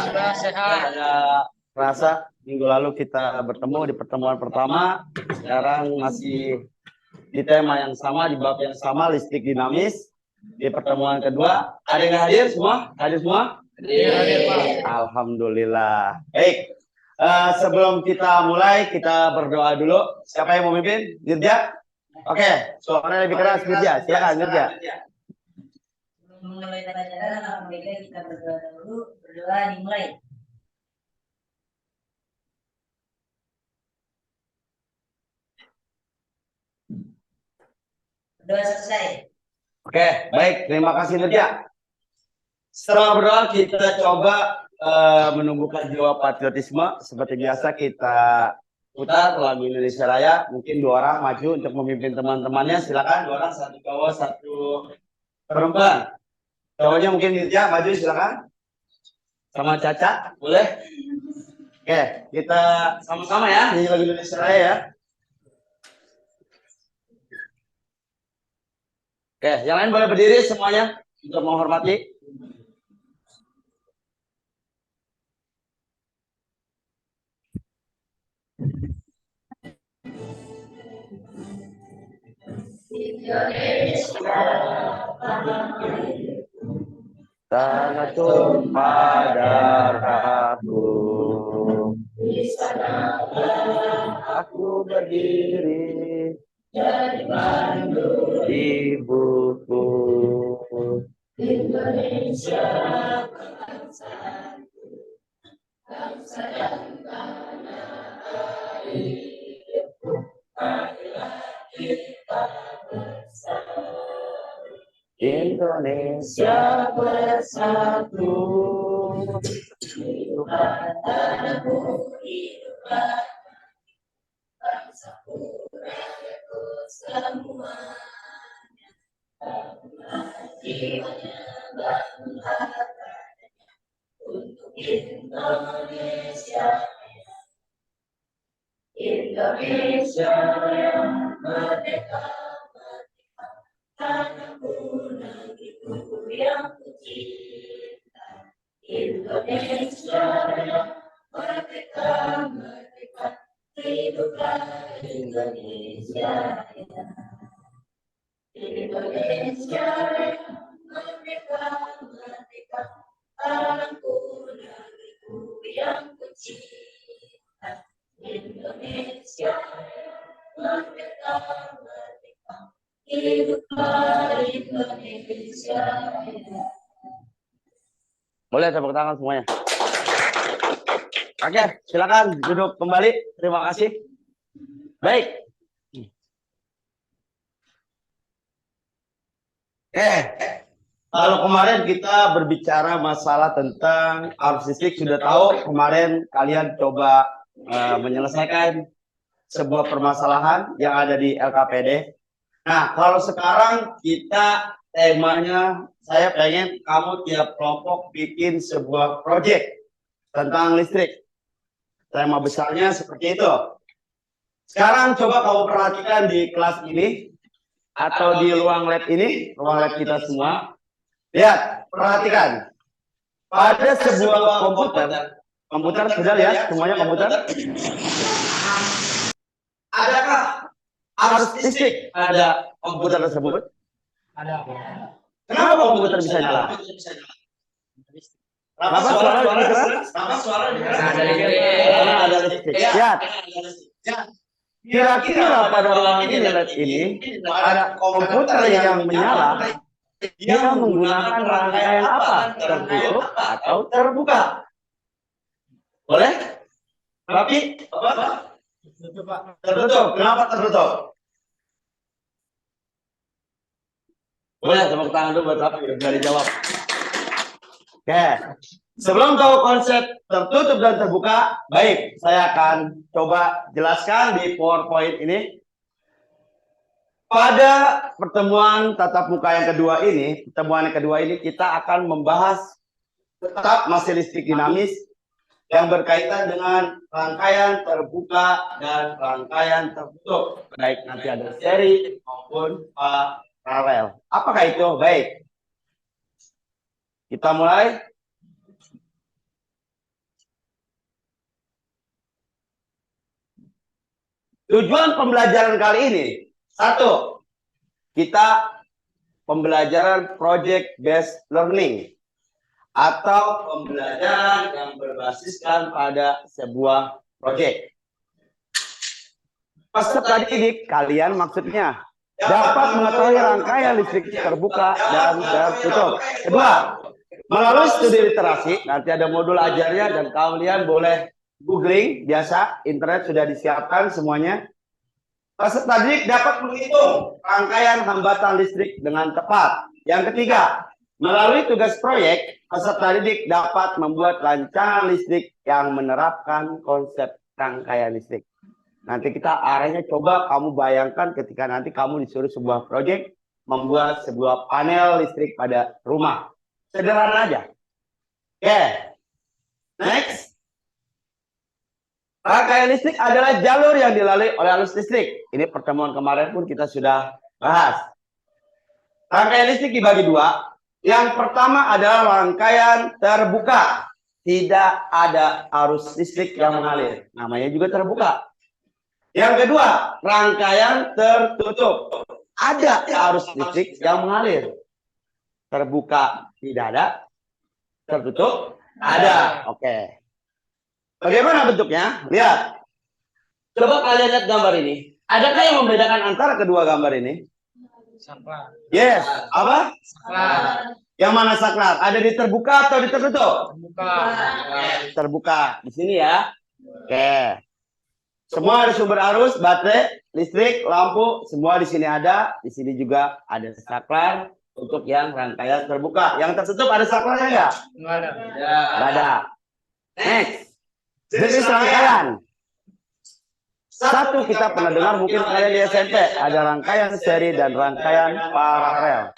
Sudah sehat. Ada rasa minggu lalu kita bertemu di pertemuan pertama. Sekarang masih di tema yang sama, di bab yang sama, listrik dinamis. Di pertemuan kedua, ada yang hadir semua? Hadir semua? Hadir, Pak. Alhamdulillah. Baik. Sebelum kita mulai, kita berdoa dulu. Siapa yang mau memimpin? Nirja? Oke, suaranya lebih keras Nirja. Silakan Nirja. Memulai pelajaran, alhamdulillah kita berdoa dulu. Berdoa dimulai. Berdoa selesai. Oke, baik. Terima kasih Nirja. Setelah berdoa, kita coba menumbuhkan jiwa patriotisme. Seperti biasa kita putar lagu Indonesia Raya. Mungkin 2 orang maju untuk memimpin teman-temannya. Silakan 2 orang, 1 cowok, 1 perempuan. Cowoknya mungkin Nirja, maju silakan. Sama Caca, boleh? Oke, kita sama-sama ya nyanyi lagu Indonesia Raya ya. Oke, yang lain boleh berdiri semuanya untuk menghormati. Indonesia, Tanah tumpah darahku, di sana aku berdiri jadi pandu. ibuku. Indonesia, bangsa dan tanah airku, marilah kita bersatu. Indonesia bersatu. Hiduplah tanahku, hiduplah bangsaku, rakyatku semuanya. Bangunlah jiwanya, bangunlah badannya untuk Indonesia. Indonesia yang merdeka, merdeka, tanahku, negeriku yang kucinta. Indonesia yang merdeka, merdeka, hiduplah Indonesia. Indonesia yang merdeka, merdeka, tanahku, negeriku yang kucinta. Indonesia yang merdeka, merdeka, hiduplah Indonesia. Boleh tepuk tangan semuanya. Oke, silakan duduk kembali. Terima kasih. Baik. Kalau kemarin kita berbicara masalah tentang arus listrik, sudah tahu kemarin kalian coba menyelesaikan sebuah permasalahan yang ada di LKPD. Nah, kalau sekarang kita temanya, saya pengen kamu tiap kelompok bikin sebuah proyek tentang listrik. Tema besarnya seperti itu. Sekarang coba kamu perhatikan di kelas ini atau di ruang lab ini, ruang lab kita semua. Lihat, perhatikan. Pada sebuah komputer sudah lihat semuanya komputer. Adakah arus listrik ada komputer tersebut? Ada. Kenapa komputer bisa nyala? Kenapa suara lebih keras? Karena ada listrik. Lihat. Kira-kira pada ruang ini lab ini ada komputer yang menyala. Dia menggunakan rangkaian apa? Tertutup atau terbuka? Boleh? Tapi apa? Tertutup, Pak. Tertutup. Kenapa tertutup? Boleh tepuk tangan dulu buat apa? Biar dijawab. Oke. Sebelum tahu konsep tertutup dan terbuka, baik, saya akan coba jelaskan di PowerPoint ini. Pada pertemuan tatap muka yang kedua ini, kita akan membahas tetap masih listrik dinamis yang berkaitan dengan rangkaian terbuka dan rangkaian tertutup, baik nanti ada seri maupun paralel. Apakah itu? Baik, kita mulai. Tujuan pembelajaran kali ini, satu, kita pembelajaran project based learning atau pembelajaran yang berbasiskan pada sebuah project. Peserta didik kalian maksudnya dapat mengetahui rangkaian listrik terbuka dan tertutup. Kedua, melalui studi literasi, nanti ada modul ajarnya dan kalian boleh googling, biasa, internet sudah disiapkan semuanya. Peserta didik dapat menghitung rangkaian hambatan listrik dengan tepat. Yang ketiga, melalui tugas proyek, peserta didik dapat membuat rancangan listrik yang menerapkan konsep rangkaian listrik. Nanti kita arahnya coba kamu bayangkan ketika nanti kamu disuruh sebuah proyek membuat sebuah panel listrik pada rumah. Sederhana aja. Oke. Next. Rangkaian listrik adalah jalur yang dilalui oleh arus listrik. Ini pertemuan kemarin pun kita sudah bahas. Rangkaian listrik dibagi dua. Yang pertama adalah rangkaian terbuka. Tidak ada arus listrik yang mengalir. Namanya juga terbuka. Yang kedua, rangkaian tertutup. Ada arus listrik yang mengalir. Terbuka tidak ada. Tertutup ada. Oke. Bagaimana bentuknya? Lihat. Coba kalian lihat gambar ini. Adakah yang membedakan antara kedua gambar ini? Saklar. Yes. Apa? Saklar. Yang mana saklar? Ada di terbuka atau di tertutup? Terbuka. Terbuka. Di sini ya. Oke. Semua ada sumber arus, baterai, listrik, lampu, semua di sini ada. Di sini juga ada saklar untuk yang rangkaian terbuka. Yang tertutup ada saklarnya enggak? Enggak ada. Enggak ada. Next. Jenis rangkaian. Satu kita pernah dengar mungkin kalian di SMP. Ada rangkaian seri dan rangkaian paralel.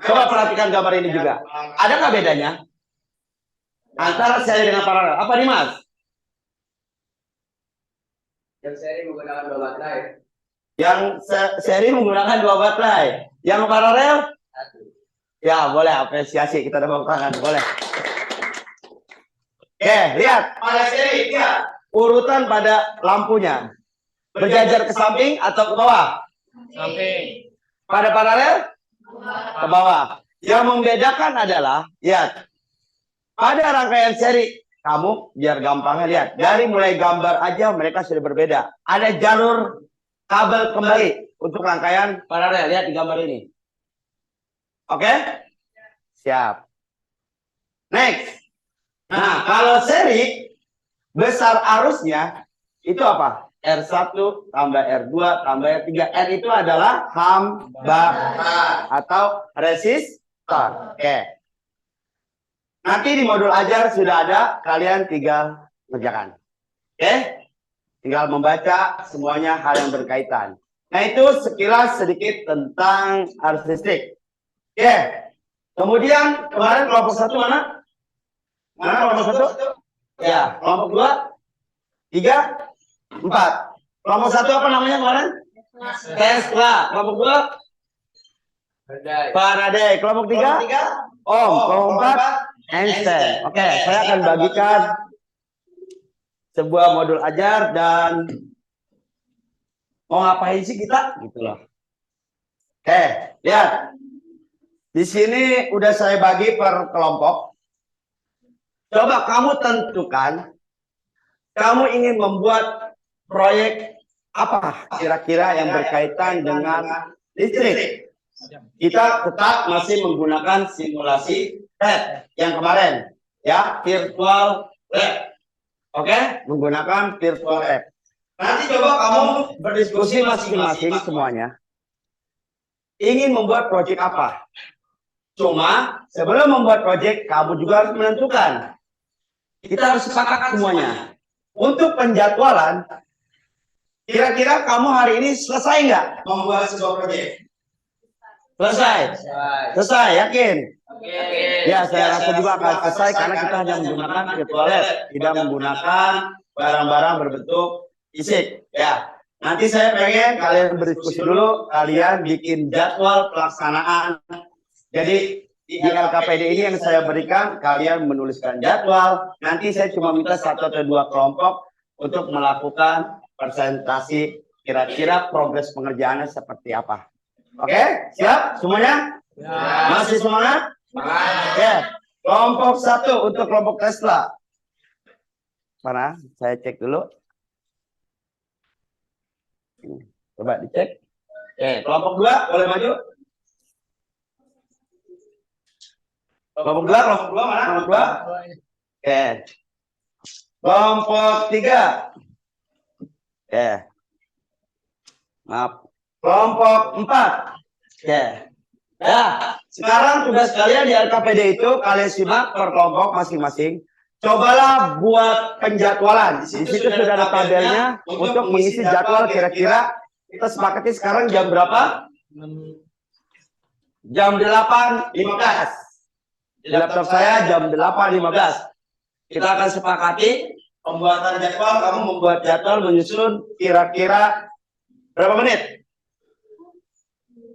Coba perhatikan gambar ini juga. Adakah bedanya antara seri dengan paralel? Apa nih Mas? Yang seri menggunakan 2 baterai. Yang seri menggunakan 2 baterai. Yang paralel? 1. Ya boleh, apresiasi, kita tepuk tangan, boleh. Oke, lihat pada seri, lihat urutan pada lampunya berjajar ke samping atau ke bawah? Samping. Pada paralel? Ke bawah. Yang membedakan adalah, lihat, pada rangkaian seri, kamu biar gampangnya lihat, dari mulai gambar aja mereka sudah berbeda. Ada jalur kabel kembali untuk rangkaian paralel, lihat di gambar ini. Oke? Siap. Next. Nah, kalau seri, besar arusnya, itu apa? R1 tambah R2 tambah R3. R itu adalah hambatan atau resistor. Oke. Nanti di modul ajar sudah ada, kalian tinggal kerjakan. Oke? Tinggal membaca semuanya hal yang berkaitan. Nah, itu sekilas sedikit tentang arus listrik. Oke. Kemudian kemarin kelompok 1 mana? Mana kelompok 1? Ya, kelompok 2, 3, 4. Kelompok 1 apa namanya kemarin? Tesla. Kelompok 2? Faraday. Kelompok 3? Ohm. Kelompok 4? Einstein. Oke, saya akan bagikan sebuah modul ajar dan mau ngapain sih kita? Gitu loh. Oke, lihat. Di sini udah saya bagi per kelompok. Coba kamu tentukan, kamu ingin membuat proyek apa kira-kira yang berkaitan dengan listrik. Kita tetap masih menggunakan simulasi lab yang kemarin, ya, virtual lab. Oke, menggunakan virtual lab. Nanti coba kamu berdiskusi masing-masing semuanya. Ingin membuat proyek apa? Cuma sebelum membuat proyek, kamu juga harus menentukan. Kita harus sepakat semuanya. Untuk penjadwalan, kira-kira kamu hari ini selesai nggak membuat sebuah proyek? Selesai? Selesai, yakin? Ya, saya rasa juga akan selesai karena kita hanya menggunakan virtual lab, tidak menggunakan barang-barang berbentuk fisik. Ya, nanti saya pengen kalian berdiskusi dulu, kalian bikin jadwal pelaksanaan. Jadi di LKPD ini yang saya berikan, kalian menuliskan jadwal. Nanti saya cuma minta 1 atau 2 kelompok untuk melakukan presentasi kira-kira progres pengerjaannya seperti apa. Oke, siap semuanya? Masih semangat? Oke, kelompok 1 untuk kelompok Tesla. Mana? Saya cek dulu. Coba dicek. Oke, kelompok 2 boleh maju. Kelompok 2 mana? Kelompok 2. Oke. Kelompok 3. Oke. Maaf. Kelompok 4. Oke. Ya, sekarang tugas kalian di LKPD itu kalian simak per kelompok masing-masing. Cobalah buat penjadwalan. Di situ sudah ada tabelnya untuk mengisi jadwal kira-kira kita sepakati sekarang jam berapa? Jam 8.15. Di laptop saya jam 8.15. Kita akan sepakati pembuatan jadwal. Kamu membuat jadwal menyusun kira-kira berapa menit?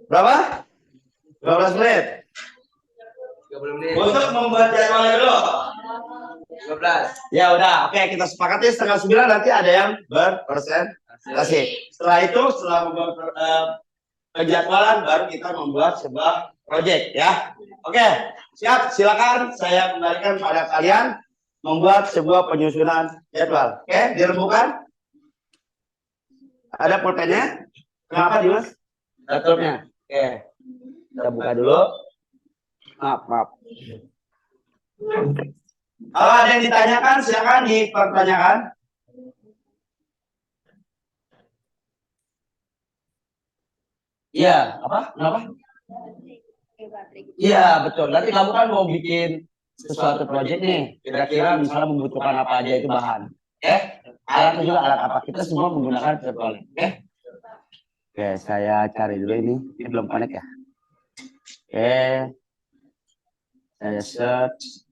Berapa? 12 menit. 30 menit. Untuk membuat jadwalnya dulu. 15. Ya udah, oke kita sepakati setengah 9 nanti ada yang berpresentasi. Setelah itu, setelah membuat penjadwalan baru kita membuat sebuah project ya. Oke, siap. Silakan saya kembalikan pada kalian membuat sebuah penyusunan jadwal. Oke, dirembukan. Ada pulpennya? Kenapa Dimas? Laptopnya. Oke, kita buka dulu. Maaf. Kalau ada yang ditanyakan, silakan dipertanyakan. Iya, apa? Kenapa? Iya, betul. Nanti kamu kan mau bikin sesuatu proyek nih. Kira-kira misalnya membutuhkan apa aja itu bahan. Alatnya juga alat apa? Kita semua menggunakan virtual. Oke, saya cari dulu ini. Ini belum connect ya? Oke. Saya search.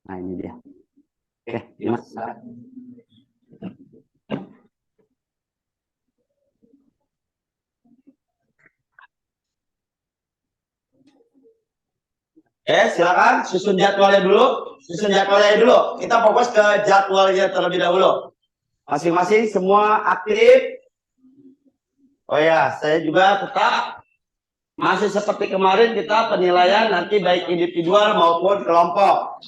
Nah ini dia. Oke, Dimas. Silakan susun jadwalnya dulu. Kita fokus ke jadwalnya terlebih dahulu. Masing-masing semua aktif. Oh ya, saya juga tetap masih seperti kemarin kita penilaian nanti baik individual maupun kelompok.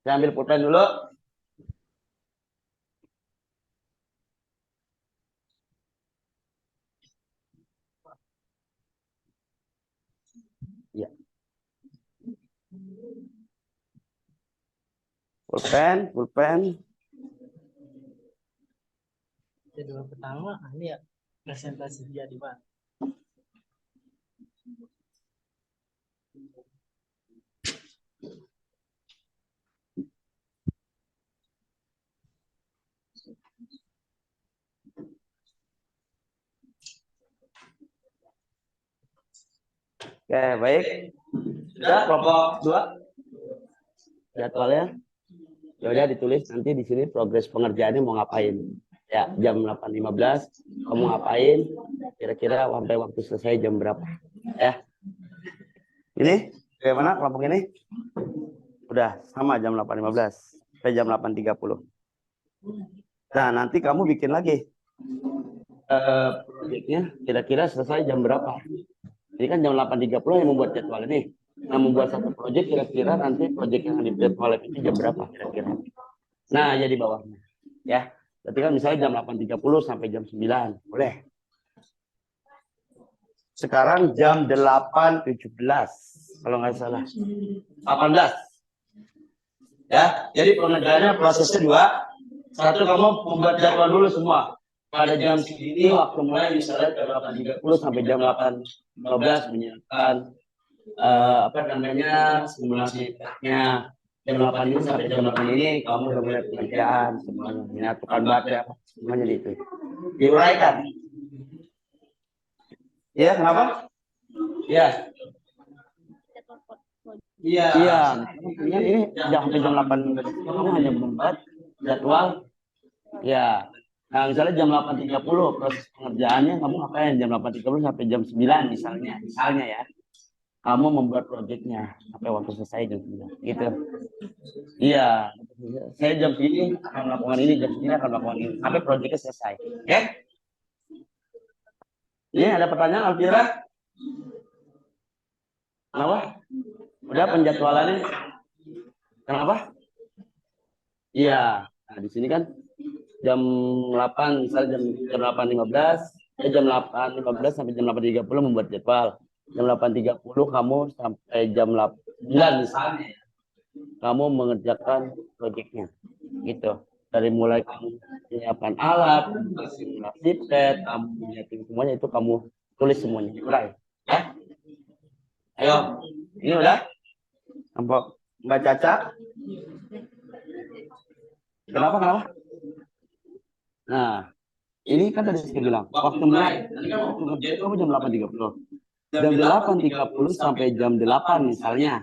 Saya ambil pulpen dulu. Ya. Pulpen. Jadwal pertama ini ya presentasi dia di mana? Oke, baik. Sudah kelompok 2 jadwalnya. Ya udah ditulis nanti di sini progres pengerjaannya mau ngapain. Ya, jam 8.15 kamu ngapain? Kira-kira sampai waktu selesai jam berapa? Ya. Ini bagaimana kelompok ini? Udah sama jam 8.15 sampai jam 8.30. Nah, nanti kamu bikin lagi proyeknya kira-kira selesai jam berapa? Ini kan jam 8.30 yang membuat jadwal ini. Nah, membuat satu proyek kira-kira nanti proyek yang dijadwal itu jam berapa kira-kira. Nah, jadi bawahnya. Ya. Berarti kan misalnya jam 8.30 sampai jam 9. Boleh. Sekarang jam 8.17. Kalau nggak salah. 18. Ya. Jadi pengerjaannya prosesnya 2. Satu, kamu membuat jadwal dulu semua. Pada jam segini waktu mulai misalnya jam 8.30 sampai jam 8.15 menyiapkan simulasinya. Jam 8 ini sampai jam 8 ini kamu udah mulai pekerjaan semuanya, menyatukan baterai semuanya itu diuraikan. Ya, kenapa? Ya. Iya. Ini jam sampai jam 8 kamu hanya membuat jadwal. Ya. Nah, misalnya jam 8.30 proses pengerjaannya kamu ngapain jam 8.30 sampai jam 9 misalnya ya. Kamu membuat proyeknya sampai waktu selesai jam 9 gitu. Iya, saya jam segini akan melakukan ini, jam segini akan melakukan ini sampai proyeknya selesai. Oke? Ini ada pertanyaan Alvira? Kenapa? Udah penjadwalannya? Kenapa? Iya. Nah, di sini kan jam 8, misalnya jam 8.15, jam 8.15 sampai jam 8.30 membuat jadwal. Jam 8.30 kamu sampai jam 9 misalnya. Kamu mengerjakan proyeknya. Gitu. Dari mulai kamu menyiapkan alat, simulasi pet, kamu menyiapkan semuanya itu kamu tulis semuanya. Udah. Ya? Ayo. Ini udah? Nampak Mbak Caca? Kenapa? Nah, ini kan tadi saya bilang, waktu mulai, tadi kan waktu kerja itu kamu jam 8.30. Jam 8.30 sampai jam 8 misalnya.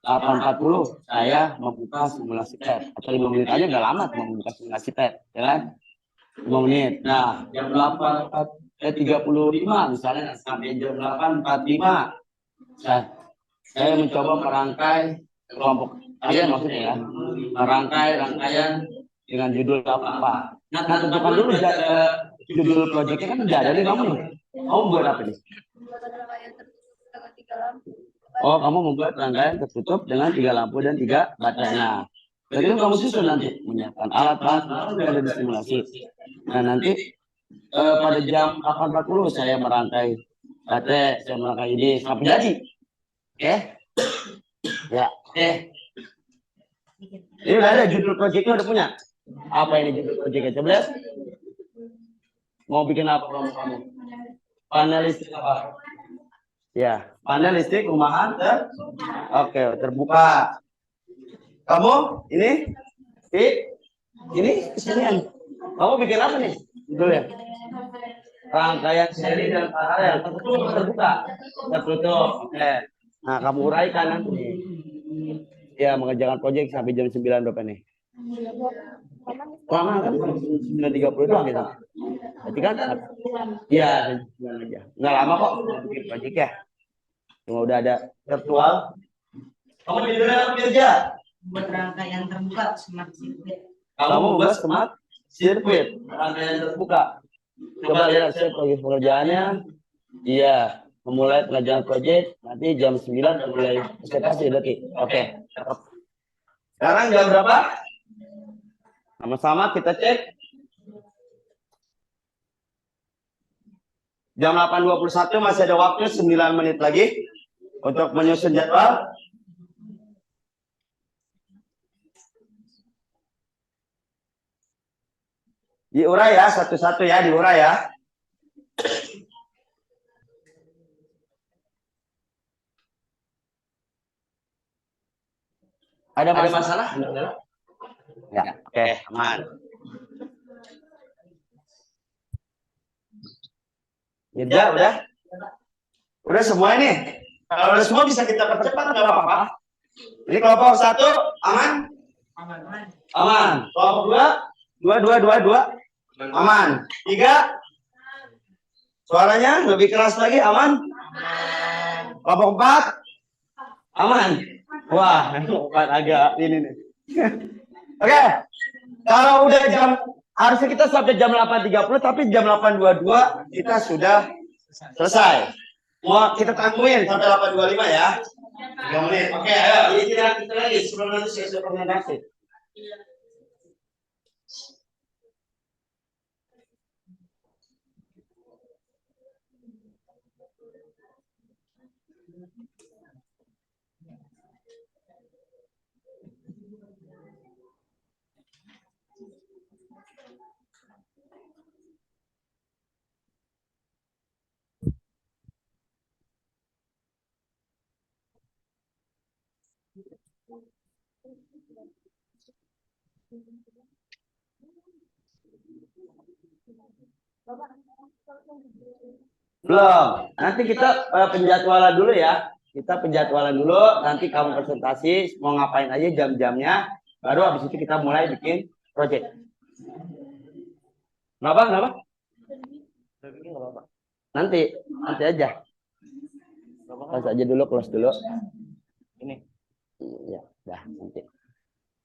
8.40 saya membuka simulasi pet. Atau 5 menit aja udah lama tuh membuka simulasi pet, ya kan? 5 menit. Nah, jam 8.35 misalnya sampai jam 8.45. Saya mencoba merangkai kelompok kalian maksudnya ya. Merangkai rangkaian dengan judul apa? Nah, tentukan dulu judul proyeknya kan udah ada nih kamu nih. Kamu buat apa nih? Oh, kamu membuat rangkaian tertutup dengan 3 lampu dan 3 baterainya. Jadi kamu susun nanti menyiapkan alat bahan yang ada di simulasi. Nah, nanti pada jam 8.40 saya merangkai baterai, saya merangkai ini sampai jadi. Oke? Ya, oke. Ini udah ada judul proyeknya udah punya. Apa ini judul proyeknya? Coba lihat. Mau bikin apa kamu? Panel listrik apa? Ya, panel listrik rumahan terbuka. Kamu ini kesenian. Kamu bikin apa nih? Judulnya? Rangkaian seri dan paralel terbuka. Tertutup. Oke. Nah, kamu uraikan nanti. Ya, mengerjakan proyek sampai jam 9 berapa nih? Lama kan 9.30 doang gitu. Berarti kan? Iya, aja. Nggak lama kok bikin proyek ya. Cuma udah ada virtual. Kamu judulnya apa kerja? Buat rangkaian terbuka smart circuit. Kamu membuat smart circuit rangkaian terbuka. Coba lihat saya proyek pengerjaannya. Iya, memulai pengerjaan proyek nanti jam 9 mulai presentasi berarti. Oke. Sekarang jam berapa? Sama-sama kita cek. Jam 8.21 masih ada waktu 9 menit lagi untuk menyusun jadwal. Diurai ya, satu-satu ya, diurai ya. Ada masalah? Ya, oke, aman. Ya, udah semua ini. Kalau udah semua bisa kita percepat, nggak apa-apa. Ini kelompok 1 aman? Aman. Kelompok 2 aman. 3 suaranya lebih keras lagi, aman? Kelompok 4 aman. Wah, 4 agak ini nih. Oke. Kalau udah harusnya kita sampai jam 8.30, tapi jam 8.22 kita sudah selesai. Mau kita tangguhin sampai 8.25 ya. 3 menit. Oke, ayo. Ini kita lagi sebelum nanti saya presentasi. Belum. Nanti kita penjadwalan dulu ya. Kita penjadwalan dulu. Nanti kamu presentasi mau ngapain aja jam-jamnya. Baru habis itu kita mulai bikin project. Kenapa? Kenapa? Nanti aja. Close aja dulu, close dulu. Ini. Ya, dah nanti.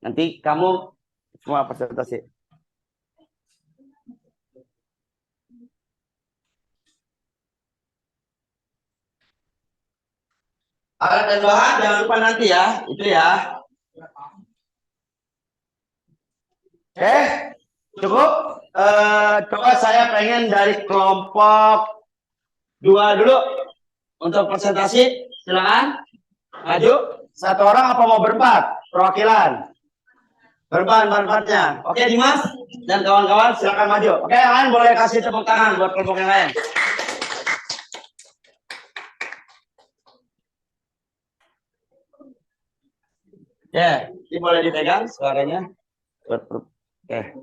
Nanti kamu semua presentasi. Alat dan bahan jangan lupa nanti ya, itu ya. Oke, cukup. Coba saya pengen dari kelompok 2 dulu untuk presentasi. Silakan maju. Satu orang apa mau berempat? Perwakilan. Berempat-empatnya. Oke, Dimas dan kawan-kawan silakan maju. Oke, yang lain boleh kasih tepuk tangan buat kelompok yang lain. Ya, ini boleh dipegang suaranya. Oke.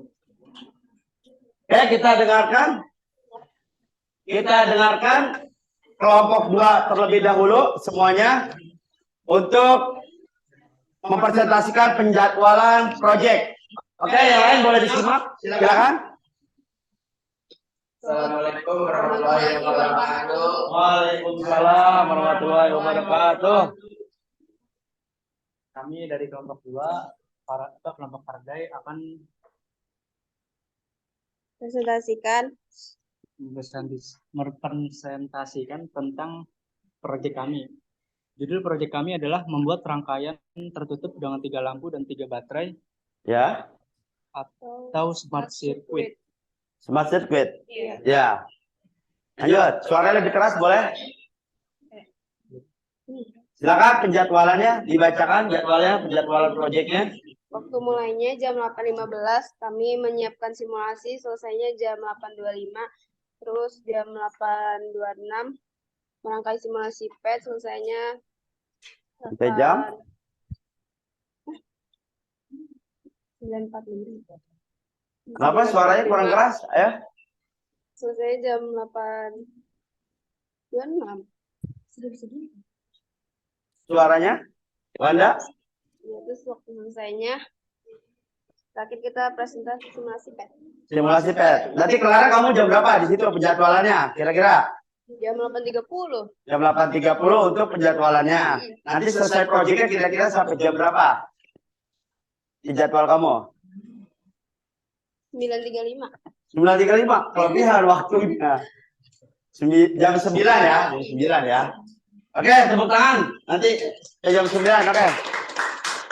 Oke, kita dengarkan kelompok 2 terlebih dahulu semuanya untuk mempresentasikan penjadwalan proyek. Oke, yang lain boleh disimak. Silakan. Assalamualaikum warahmatullahi wabarakatuh. Waalaikumsalam warahmatullahi wabarakatuh. Kami dari kelompok 2, kelompok Pardai akan merepresentasikan tentang proyek kami. Judul proyek kami adalah membuat rangkaian tertutup dengan 3 lampu dan 3 baterai Ya, atau smart circuit. smart circuit. Ya. Lanjut, suaranya lebih keras boleh? Silakan penjadwalannya dibacakan penjadwalan proyeknya. Waktu mulainya jam 8.15, kami menyiapkan simulasi, selesainya jam 8.25, terus jam 8.26 merangkai simulasi PET, selesainya Sampai jam 9.45. Kenapa suaranya kurang keras? Ayo. Selesai jam 8.26. Sedih-sedih. Suaranya? Wanda? Ya, terus waktu selesainya terakhir kita presentasi simulasi PET. Simulasi PET. Berarti Clara kamu jam berapa di situ penjadwalannya? Kira-kira? Jam 8.30. Jam 8.30 untuk penjadwalannya. Nanti selesai proyeknya kira-kira sampai jam berapa? Di jadwal kamu? 9.35. 9.35. Kelebihan waktunya. Jam 9 ya. Jam 9 ya. Oke, tepuk tangan. Nanti jam 9, oke.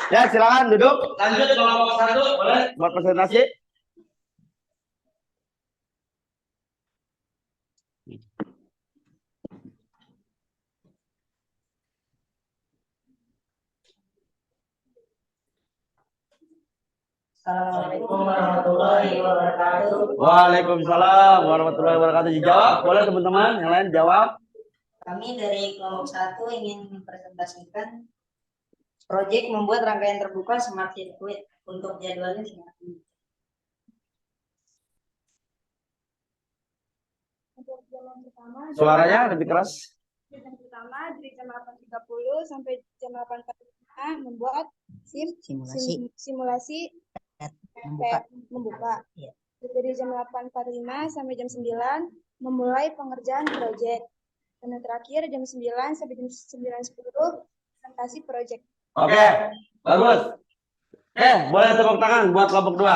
Ya, silakan duduk. Lanjut kelompok 1, boleh buat presentasi. Assalamualaikum warahmatullahi wabarakatuh. Waalaikumsalam warahmatullahi wabarakatuh. Dijawab, boleh teman-teman yang lain jawab. Kami dari kelompok 1 ingin mempresentasikan proyek membuat rangkaian terbuka smart circuit. Untuk jadwalnya silakan. Untuk jam yang pertama, Suaranya lebih keras. jam pertama dari jam 8.30 sampai jam 8.45 membuat simulasi membuka. Dari jam 8.45 sampai jam 9 memulai pengerjaan proyek. Dan yang terakhir jam 9 sampai jam 9.10 presentasi proyek. Oke, bagus. Boleh tepuk tangan buat kelompok 2.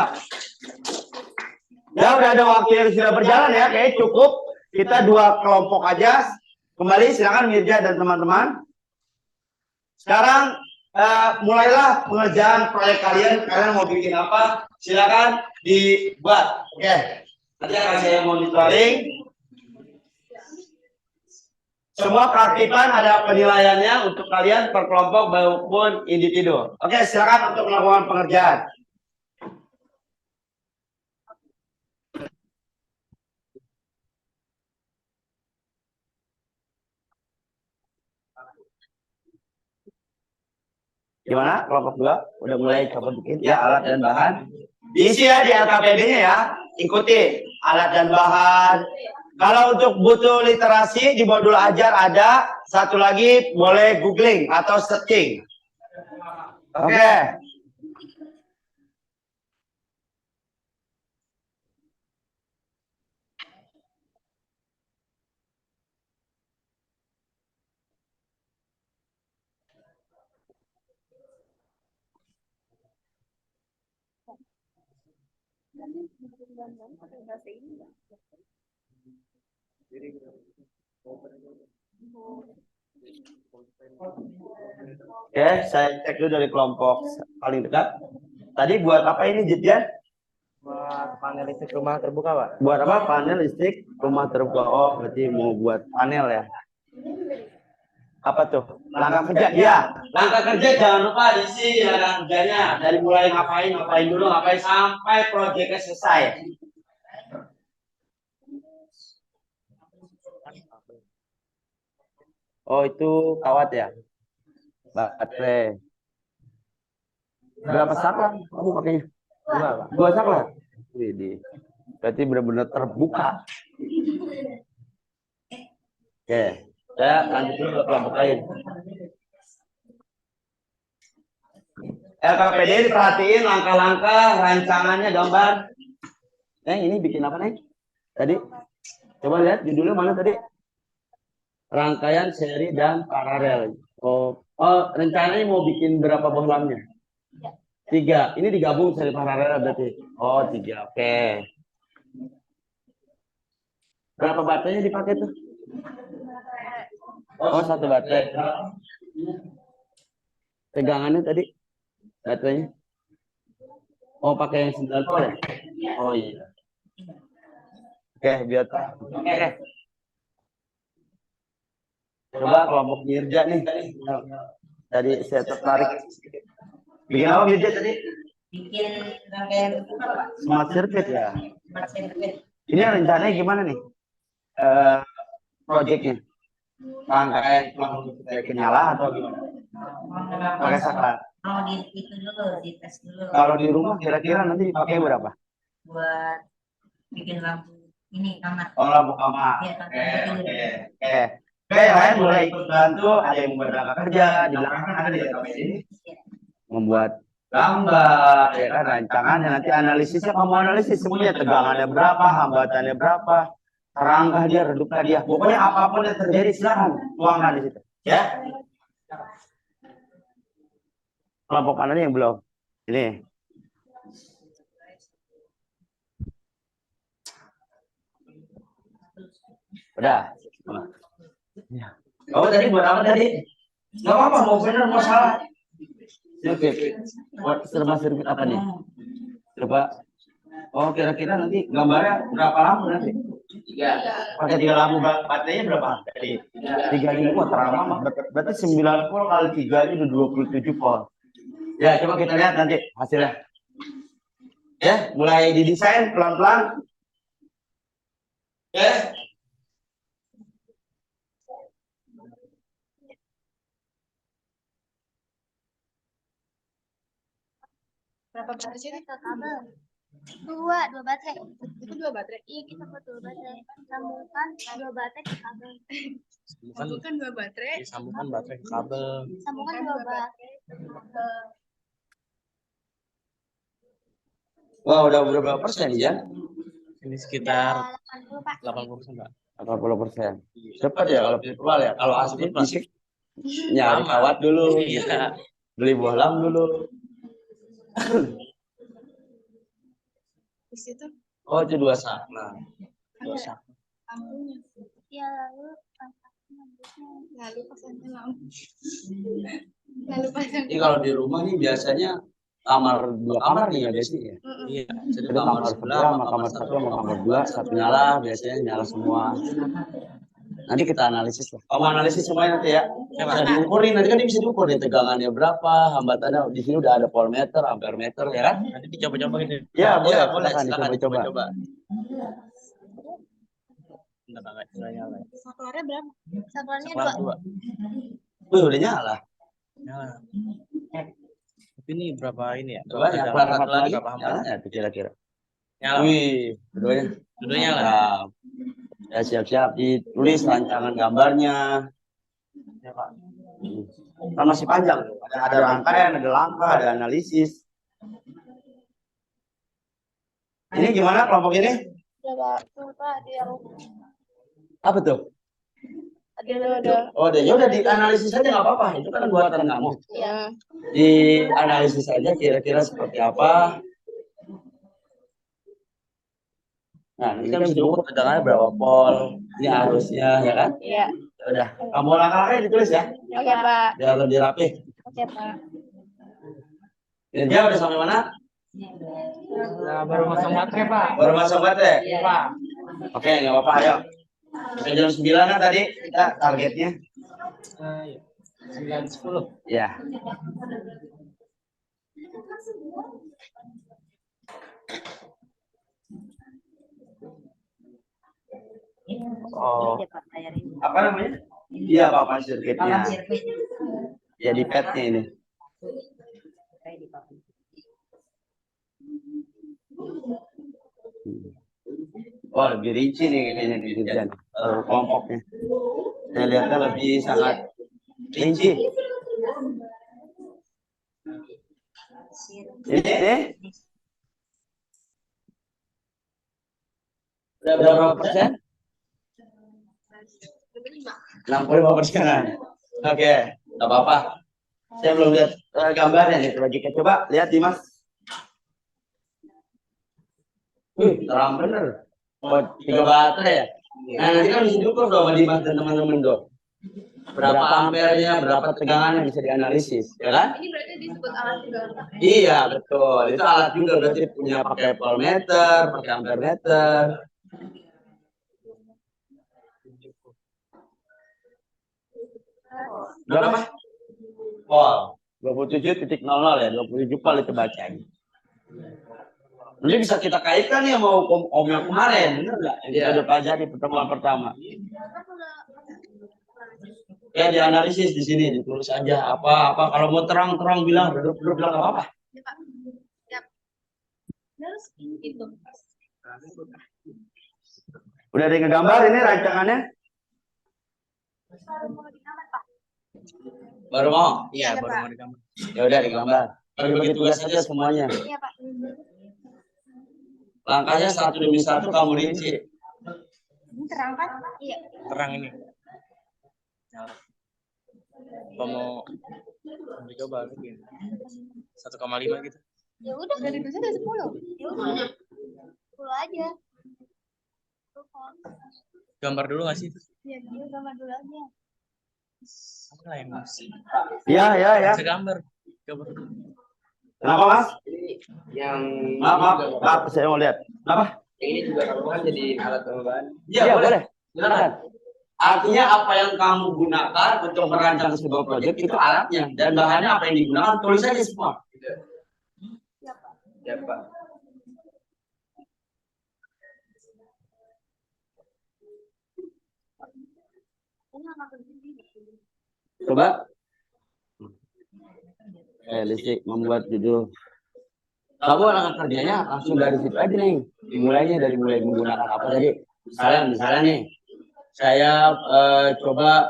Ya, udah ada waktu yang sudah berjalan ya, kayak cukup. Kita 2 kelompok aja. Kembali silakan Mirja dan teman-teman. Sekarang mulailah pengerjaan proyek kalian. Kalian mau bikin apa? Silakan dibuat. Oke. Nanti akan saya monitoring. Semua keaktifan ada penilaiannya untuk kalian per kelompok maupun individu. Oke, silakan untuk melakukan pengerjaan. Gimana? Kelompok 2 udah mulai coba bikin ya alat dan bahan. Diisi ya di LKPD-nya ya. Ikuti alat dan bahan. Kalau untuk butuh literasi di modul ajar ada. Satu lagi boleh googling atau searching. Oke. Oke, saya cek dulu dari kelompok paling dekat. Tadi buat apa ini Jitjan? Buat panel listrik rumah terbuka, Pak. Buat apa? Panel listrik rumah terbuka. Oh, berarti mau buat panel ya? Apa tuh? Langkah kerja? Iya. Langkah kerja jangan lupa diisi langkah kerjanya. Dari mulai ngapain dulu, ngapain sampai proyeknya selesai. Oh, itu kawat ya? Baterai. Berapa saklar kamu pakainya? Dua saklar. Widih. Berarti benar-benar terbuka. Oke, saya lanjut dulu ke kelompok lain. LKPD diperhatiin langkah-langkah rancangannya gambar. Ini bikin apa nih? Tadi coba lihat judulnya mana tadi? Rangkaian seri dan paralel. Oh, rencananya mau bikin berapa bohlamnya? 3. Ini digabung seri paralel berarti. Oh, 3. Oke. Berapa baterainya dipakai tuh? Oh, 1 baterai. Pegangannya tadi baterainya. Oh, pakai yang 9 volt ya? Oh iya. Oke, biar oke. Coba kelompok Mirja nih. Tadi saya tertarik. Bikin apa Mirja tadi? Bikin rangkaian terbuka, Pak. Smart circuit ya. Smart circuit. Ini rencananya gimana nih? Proyeknya? Rangkaian listrik nyala atau gimana? Pakai saklar. Mau di itu dulu, dites dulu. Kalau di rumah kira-kira nanti pakai berapa? Buat bikin lampu ini kamar. Oh, lampu kamar. Iya, Oke, lampu oke. tidur. Oke. Oke, yang lain boleh ikut bantu. Ada yang membuat rangka kerja di belakang kan ada di ini. Membuat gambar, ya kan rancangannya nanti analisisnya kamu analisis semuanya tegangannya berapa, hambatannya berapa, rangkah dia, reduknya dia. Pokoknya apapun yang terjadi silakan tuangkan di situ. Ya. Kelompok mana yang belum? Ini. Udah. Oh, tadi buat apa tadi? Gak apa-apa, mau benar mau salah. Sirkuit. Buat serba sirkuit apa nih? Coba. Oh, kira-kira nanti gambarnya berapa lampu nanti? 3. Pakai 3 lampu, baterainya berapa? Tadi 3 volt terang. Berarti 9 volt kali 3 ini udah 27 volt. Ya, coba kita lihat nanti hasilnya. Ya, mulai didesain pelan-pelan. Ya. Berapa baterai sih ke kabel? Dua baterai. Itu 2 baterai. Iya, kita buat 2 baterai. Sambungkan 2 baterai ke kabel. Sambungkan 2 baterai. Sambungkan baterai ke kabel. Sambungkan 2 baterai ke Wah, udah berapa persen ya? Ini sekitar 80, Pak. 80%, Pak. 80%. Cepat ya kalau virtual ya. Kalau asli Cepat. fisik nyari kawat dulu. Iya. Beli bohlam dulu. Di situ Oh, itu 2 saklar. 2 sak. Lampunya. Ya, lalu Pasangnya lampu. Lalu pasang. Jadi kalau di rumah nih biasanya kamar 2 kamar nih ya biasanya ya. Iya. Jadi kamar sebelah sama kamar 1 sama kamar 2 satu nyala, biasanya nyala semua. Nanti kita analisis lah. Kamu analisis semuanya nanti ya. Bisa diukurin, nanti kan bisa diukur nih tegangannya berapa, hambatannya di sini udah ada voltmeter, ampermeter ya kan? Nanti dicoba-coba ini. Ya, boleh, Silakan dicoba-coba. dicoba. Enggak nyala. saklarnya berapa? Saklarnya Saklar 2. 2. Wih, udah nyala. Nyala. Tapi ini berapa ini ya? Coba ya, Jalan satu lagi. berapa hamba? Nyala ya tuh kira-kira. Nyala. Wih, keduanya. Dua nyala. Nah, ya siap-siap ditulis rancangan gambarnya. Ya, Pak. Kan masih panjang. Ada rangkaian, ada langkah, ada analisis. Ini gimana kelompok ini? Berapa dia? Apa tuh? Ada. Oh, ya udah dianalisis aja nggak apa-apa. Itu kan buatan kamu. Ya. Dianalisis aja kira-kira seperti apa. Nah, ini kan bisa diukur tegangannya berapa volt, ini arusnya, ya kan? Iya. Ya udah, kamu langkah-langkahnya ditulis ya, Oke, Pak. biar lebih rapi. Oke, Pak. Dia udah sampai mana? Nah, baru masang baterai, Pak. Baru masuk baterai? Iya, Pak. Oke, nggak apa-apa, ayo. Sampai jam 9 kan tadi kita targetnya. Iya. 9.10. Ya. Oh, Ini deh, Pak, layar ini. apa namanya? Iya, papan sirkuitnya. Papan sirkuit. Ya di padnya ini. Kayak di papan. Oh, lebih rinci nih kayaknya di Hujan. Kelompoknya. Saya lihatnya lebih sangat rinci. Ini udah berapa persen? 65%. Oke, nggak apa-apa. Saya belum lihat gambarnya nih. Coba kita coba lihat Dimas. Terang bener. Oh, 3 baterai ya. Nah, nanti kan bisa diukur dong sama Dimas dan teman-teman dong. Berapa ampernya, berapa tegangannya bisa dianalisis, ya kan? Ini berarti disebut alat tegangan. Iya, betul. Itu alat juga berarti punya pakai voltmeter, pakai ampermeter. Berapa? Volt. 27.00 ya, 27 volt itu bacanya. Ini bisa kita kaitkan ya mau om yang kemarin, bener nggak? Yang kita udah pelajari pertemuan pertama. Ya dianalisis di sini, ditulis aja apa kalau mau terang-terang bilang, redup-redup bilang nggak apa-apa. Udah ada yang ngegambar ini rancangannya? Baru mau? Iya, baru mau digambar. Ya udah digambar. Bagi tugas saja semuanya. Iya, Pak. Langkahnya satu demi satu kamu rinci. Ini terang kan? Iya. Terang ini. Apa mau dicoba lagi? 1,5 gitu. Ya udah, dari tulisnya dari 10. Ya udah. 10 aja. Gambar dulu nggak sih? Ya, gambar dulu aja. Apa lah yang mas? Ya. Bisa gambar. Gambar dulu. Kenapa Mas? Yang Maaf, saya mau lihat. Kenapa? ini juga kamu kan jadi alat tambahan. Iya boleh. Silakan. Artinya apa yang kamu gunakan untuk merancang sebuah proyek itu alatnya dan bahannya apa yang digunakan tulis aja semua. Ya Pak. Coba. Listrik membuat judul. Kamu anak kerjanya langsung dari situ aja nih. Dimulainya dari mulai menggunakan apa tadi. Misalnya nih, saya coba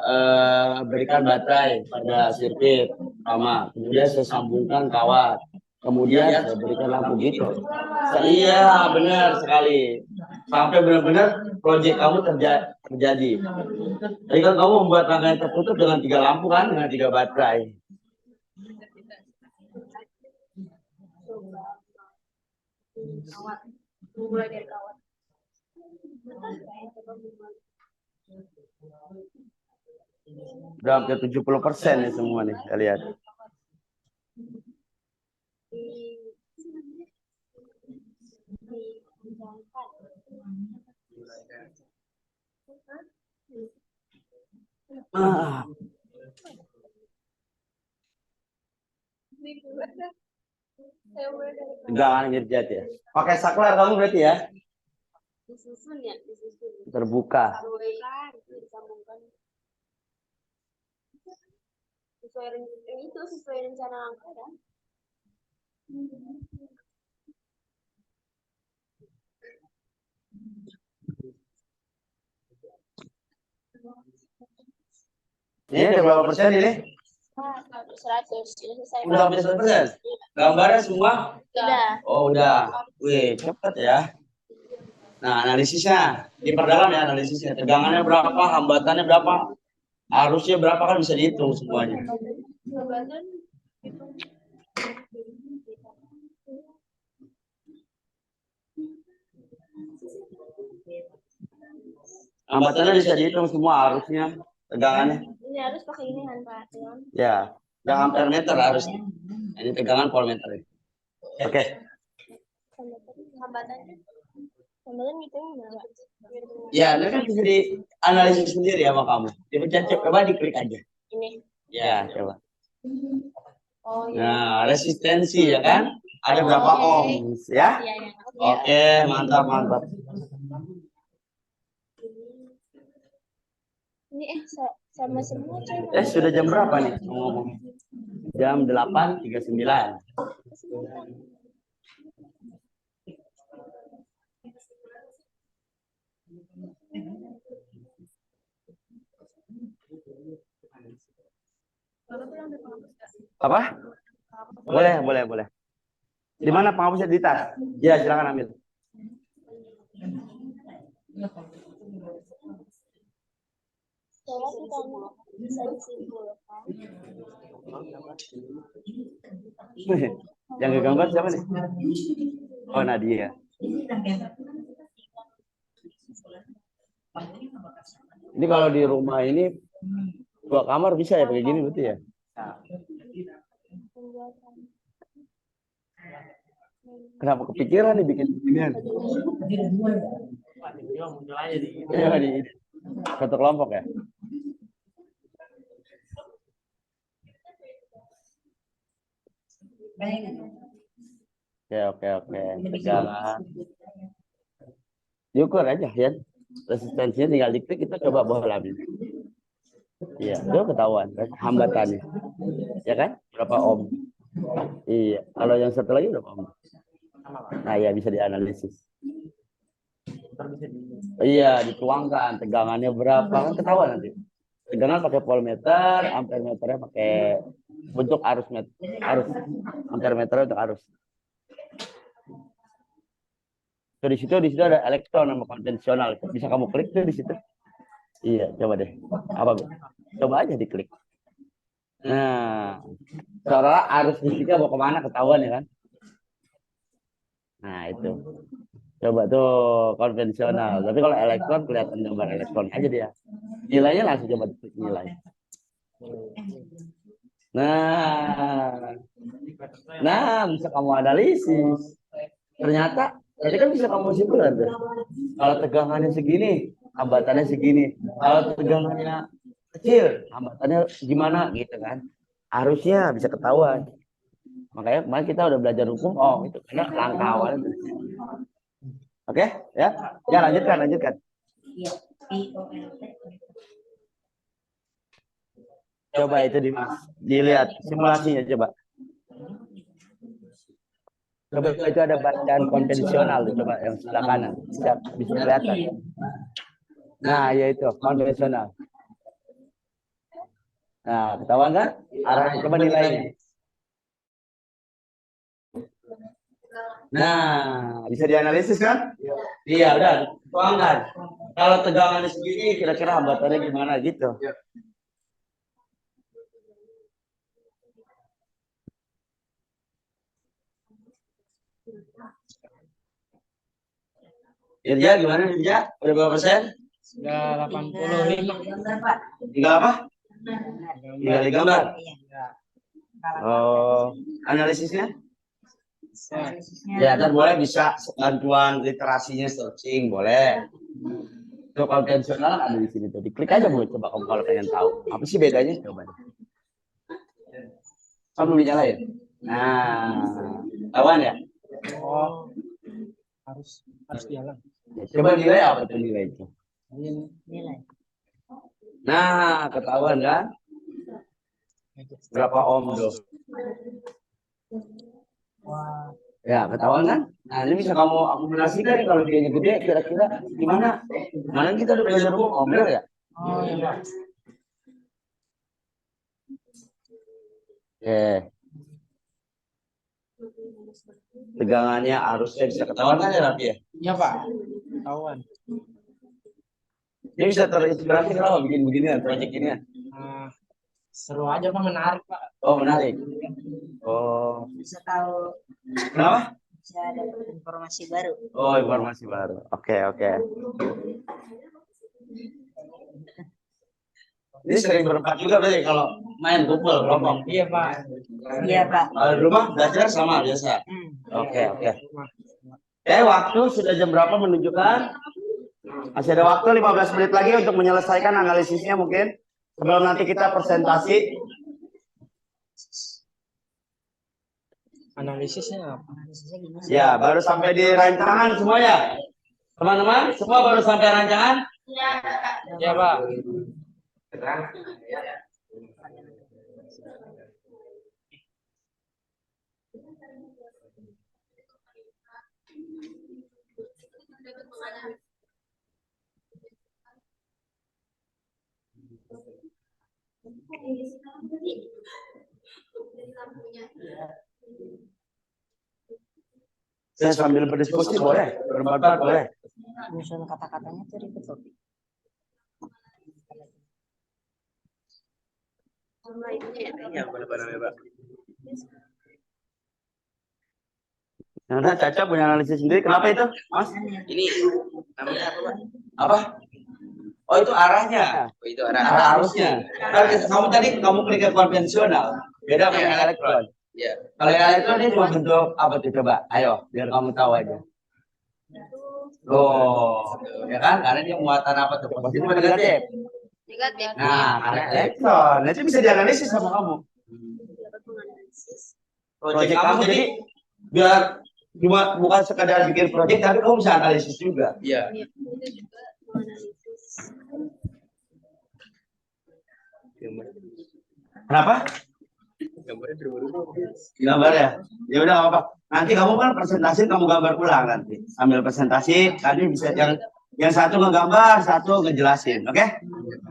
berikan baterai pada sirkuit sama, kemudian saya sambungkan kawat, kemudian saya berikan lampu gitu. Iya, benar sekali. Sampai benar-benar proyek kamu terjadi. Jadi kan kamu membuat rangkaian tertutup dengan 3 lampu kan, dengan 3 baterai. Kawat. Mulai dari kawat. Udah hampir 70% nih semua nih, kita lihat. Tegangan ngejat ya. Pakai saklar kamu berarti ya? Disusun ya, disusun. Terbuka. Disambungkan. Sesuai rencana langkah kan? Ini ada berapa persen ini? 100. Ini selesai. Udah hampir 100%. Gambarnya semua? Udah. Oh udah. Wih cepet ya. Nah analisisnya diperdalam ya analisisnya. Tegangannya berapa, hambatannya berapa, arusnya berapa kan bisa dihitung semuanya. Hambatannya bisa dihitung semua arusnya, tegangannya. Ini harus pakai ini kan Pak. Ya, yang ampere meter harusnya. Ini tegangan voltmeter. Oke. Hambatannya. Hambatan ngitungnya gimana Pak? Ya, ini kan bisa dianalisis sendiri sama kamu. Coba diklik aja. Ini. Ya, coba. Oh iya. Nah, resistensi ya kan? Ada berapa ohms ya? Iya, iya. Oke, mantap, mantap. Ini sama semua coy. Sudah jam berapa nih ngomong? Jam 8.39. Apa? Boleh. Di mana penghapusnya di tas? Ya, silakan ambil. Coba kita bisa disimpulkan. Yang gambar siapa nih? Oh, Nadia. Ini kalau di rumah ini 2 kamar bisa ya kayak gini berarti ya? Kenapa kepikiran nih bikin beginian? Iya, di satu kelompok ya? Oke. Tegangan. Diukur aja ya. Resistensinya tinggal diklik, kita coba bola ini. Iya, itu ketahuan hambatannya. Ya kan? Berapa ohm? Iya, kalau yang satu lagi berapa ohm? Nah, ya bisa dianalisis. Iya, dituangkan tegangannya berapa kan ketahuan nanti. Tegangan pakai voltmeter, ampere meternya pakai untuk arus ampere meternya untuk arus. So, di situ ada elektron sama konvensional. Bisa kamu klik tuh di situ. Iya, coba deh. Apa? Coba aja diklik. Nah, seolah arus listriknya mau kemana ketahuan ya kan? Nah, itu. Coba tuh konvensional. Tapi kalau elektron kelihatan gambar elektron aja dia. Nilainya langsung coba klik nilai. Nah, bisa kamu analisis. Ternyata tadi kan bisa kamu simpulkan tuh. Kalau tegangannya segini, hambatannya segini. Kalau tegangannya kecil, hambatannya gimana gitu kan? Harusnya bisa ketahuan. Makanya kemarin kita udah belajar hukum, itu karena langkah awalnya. Oke, ya. Ya, lanjutkan. Coba itu dilihat simulasinya coba. Coba itu ada bacaan konvensional tuh, coba yang sebelah kanan. Bisa kelihatan. Nah, yaitu konvensional. Nah, ketahuan kan? Arahnya coba nilainya. Nah, bisa dianalisis kan? Iya, udah. Tuangkan. Kalau tegangannya segini, kira-kira hambatannya gimana gitu. Irja gimana Irja? Udah berapa persen? Sudah 85. Tinggal apa? Tinggal digambar. Oh, analisisnya? Ya, ntar boleh bisa bantuan literasinya searching, boleh. Untuk konvensional ada di sini tuh. Diklik aja Bu, coba kamu kalau pengen tahu. Apa sih bedanya? Coba deh. Kamu dinyalain? Nah, tahuan ya? Oh, harus jalan. Coba nilai apa tuh nilai itu? Nilai. Nah, ketahuan kan? Berapa ohm tuh? Ya, ketahuan kan? Nah, ini bisa kamu akumulasikan kalau dia gede, kira-kira gimana? Kemarin kita udah belajar hukum ohm ya? Oh, iya, Pak. Oke. Tegangannya arusnya bisa ketahuan kan ya, Rafi ya? Iya, Pak. Ketahuan. Dia bisa terinspirasi kenapa bikin beginian, proyek ini? Seru aja, Pak. Menarik, Pak. Oh, menarik. Oh, Bisa tahu, kenapa? bisa dapat informasi baru. Oh, informasi baru. Oke. Ini sering berempat juga berarti kalau main kumpul kelompok. Iya Pak. Iya Pak. Kalau di rumah belajar sama biasa. Oke. Waktu sudah jam berapa menunjukkan? Masih ada waktu 15 menit lagi untuk menyelesaikan analisisnya mungkin. Sebelum nanti kita presentasi. Analisisnya apa? Ya, baru sampai di rancangan semuanya. Teman-teman, semua baru sampai rancangan? Iya Pak. Saya sambil berdiskusi boleh, berempat boleh. Nyusun kata-katanya tuh ribet loh. Iya, benar-benar Pak. Nah, Caca punya analisis sendiri. Kenapa itu, Mas? Ini namanya apa Pak? Apa? Oh, itu arahnya. Oh, itu arah. Arah arusnya. Kamu tadi klik ke konvensional. Beda sama yang elektron. Iya. Kalau yang elektron ini cuma bentuk apa tuh coba? Ayo, biar kamu tahu aja. Oh, ya kan? Karena dia muatan apa tuh? Positif atau negatif? Negatif. Nah, karena elektron. Itu bisa dianalisis sama kamu. Dapat menganalisis. Proyek kamu jadi biar cuma bukan sekadar bikin proyek, tapi kamu bisa analisis juga. Iya. Iya, itu juga menganalisis. Kenapa? Gambarnya berubah-ubah. Gambar ya? Ya udah apa? Nanti kamu kan presentasi, kamu gambar ulang nanti. Sambil presentasi, tadi bisa yang satu ngegambar, satu ngejelasin, oke?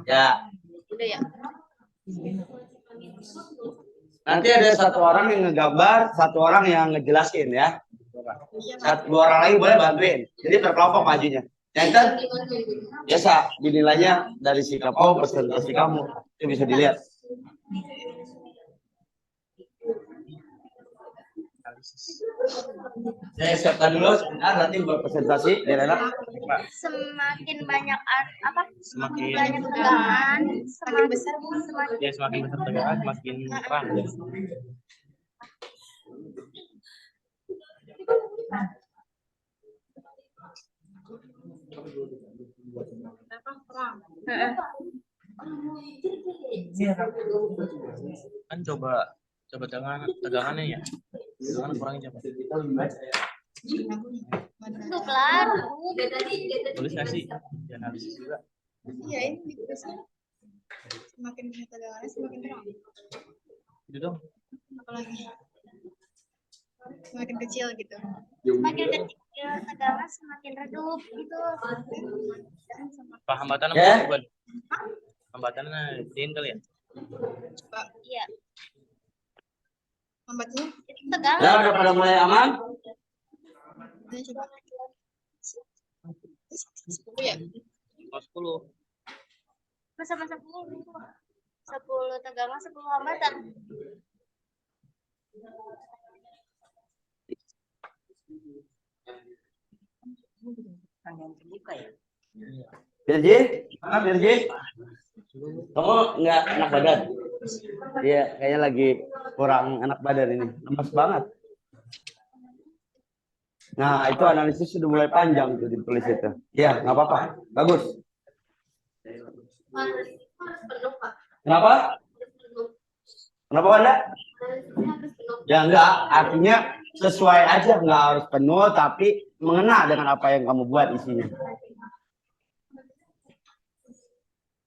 Ya. Udah ya. Nanti ada satu orang yang ngegambar, satu orang yang ngejelasin ya. Dua orang lagi boleh bantuin. Jadi terkelompok majunya. Yang kan biasa dinilainya dari sikap kamu, presentasi kamu. Itu bisa dilihat. Saya siapkan dulu sebentar nanti buat presentasi biar enak. Semakin banyak Semakin banyak tegangan, semakin besar semakin ya semakin besar tegangan semakin terang. Kan coba tegangannya ya. Tegangan kurangnya coba. itu kelar. Tulis nggak sih? Ya, analisis juga. Iya, ini ditulisnya. Semakin banyak tegangannya semakin terang. Itu dong. Apalagi semakin kecil gitu. Semakin kecil tegangan semakin redup gitu. Pak hambatan Ya. apa Bang? Hambatannya din kali ya? Iya, Lambatnya, itu tegangan. Ya udah pada mulai aman? ini coba. 10 ya? 10. Sama 10. 10 tegangan, 10 hambatan. Yang terbuka ya. Birji? Mana Birji? Kamu nggak enak badan? Iya, kayaknya lagi kurang enak badan ini. Lemas banget. Nah, itu analisis sudah mulai panjang tuh ditulis itu. Iya, nggak apa-apa. Bagus. Kenapa? Kenapa Anda? Ya enggak, artinya sesuai aja, nggak harus penuh, tapi mengena dengan apa yang kamu buat isinya.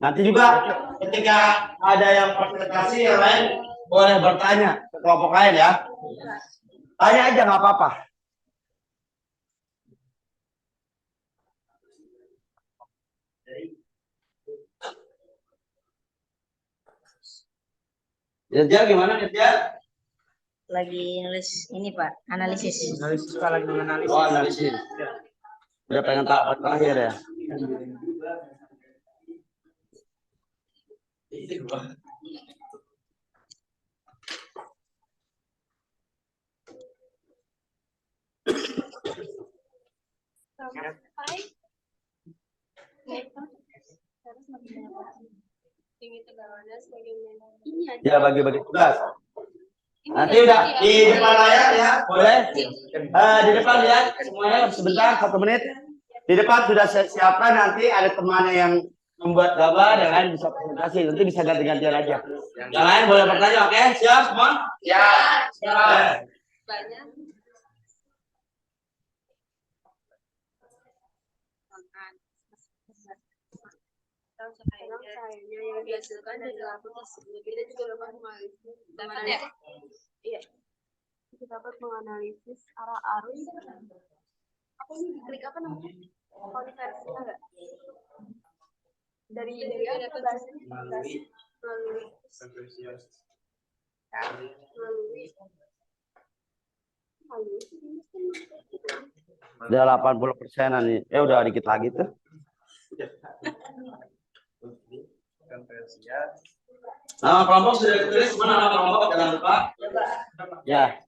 Nanti juga ketika ada yang presentasi yang lain boleh bertanya ke kelompok lain ya. Tanya aja nggak apa-apa. Kerja gimana kerja? Lagi nulis ini Pak, analisis. Analisis Pak, lagi menganalisis. Oh analisis. Udah pengen tahap terakhir ya. semakin banyak. Tinggi tegangannya semakin banyak. Ini aja. Ya, bagi-bagi tugas. Ini Nanti aja udah ya. di depan layar ya, boleh. Di depan lihat semuanya sebentar 1 menit. Di depan sudah saya siapkan, nanti ada temannya yang membuat gambar, yang lain bisa presentasi, nanti bisa ganti-gantian aja. Yang lain boleh bertanya, oke? Siap semua? Siap. Banyak. Terang cahayanya yang dihasilkan dari lampu tersebut. Kita juga dapat menganalisis. Iya. Kita dapat menganalisis arah arus. Apa ini diklik apa namanya? Konversi enggak? Dari apa bahasanya? Melalui Udah 80%-an nih. Udah dikit lagi tuh. Nama kelompok sudah ditulis, mana nama kelompok? Jangan lupa. Ya.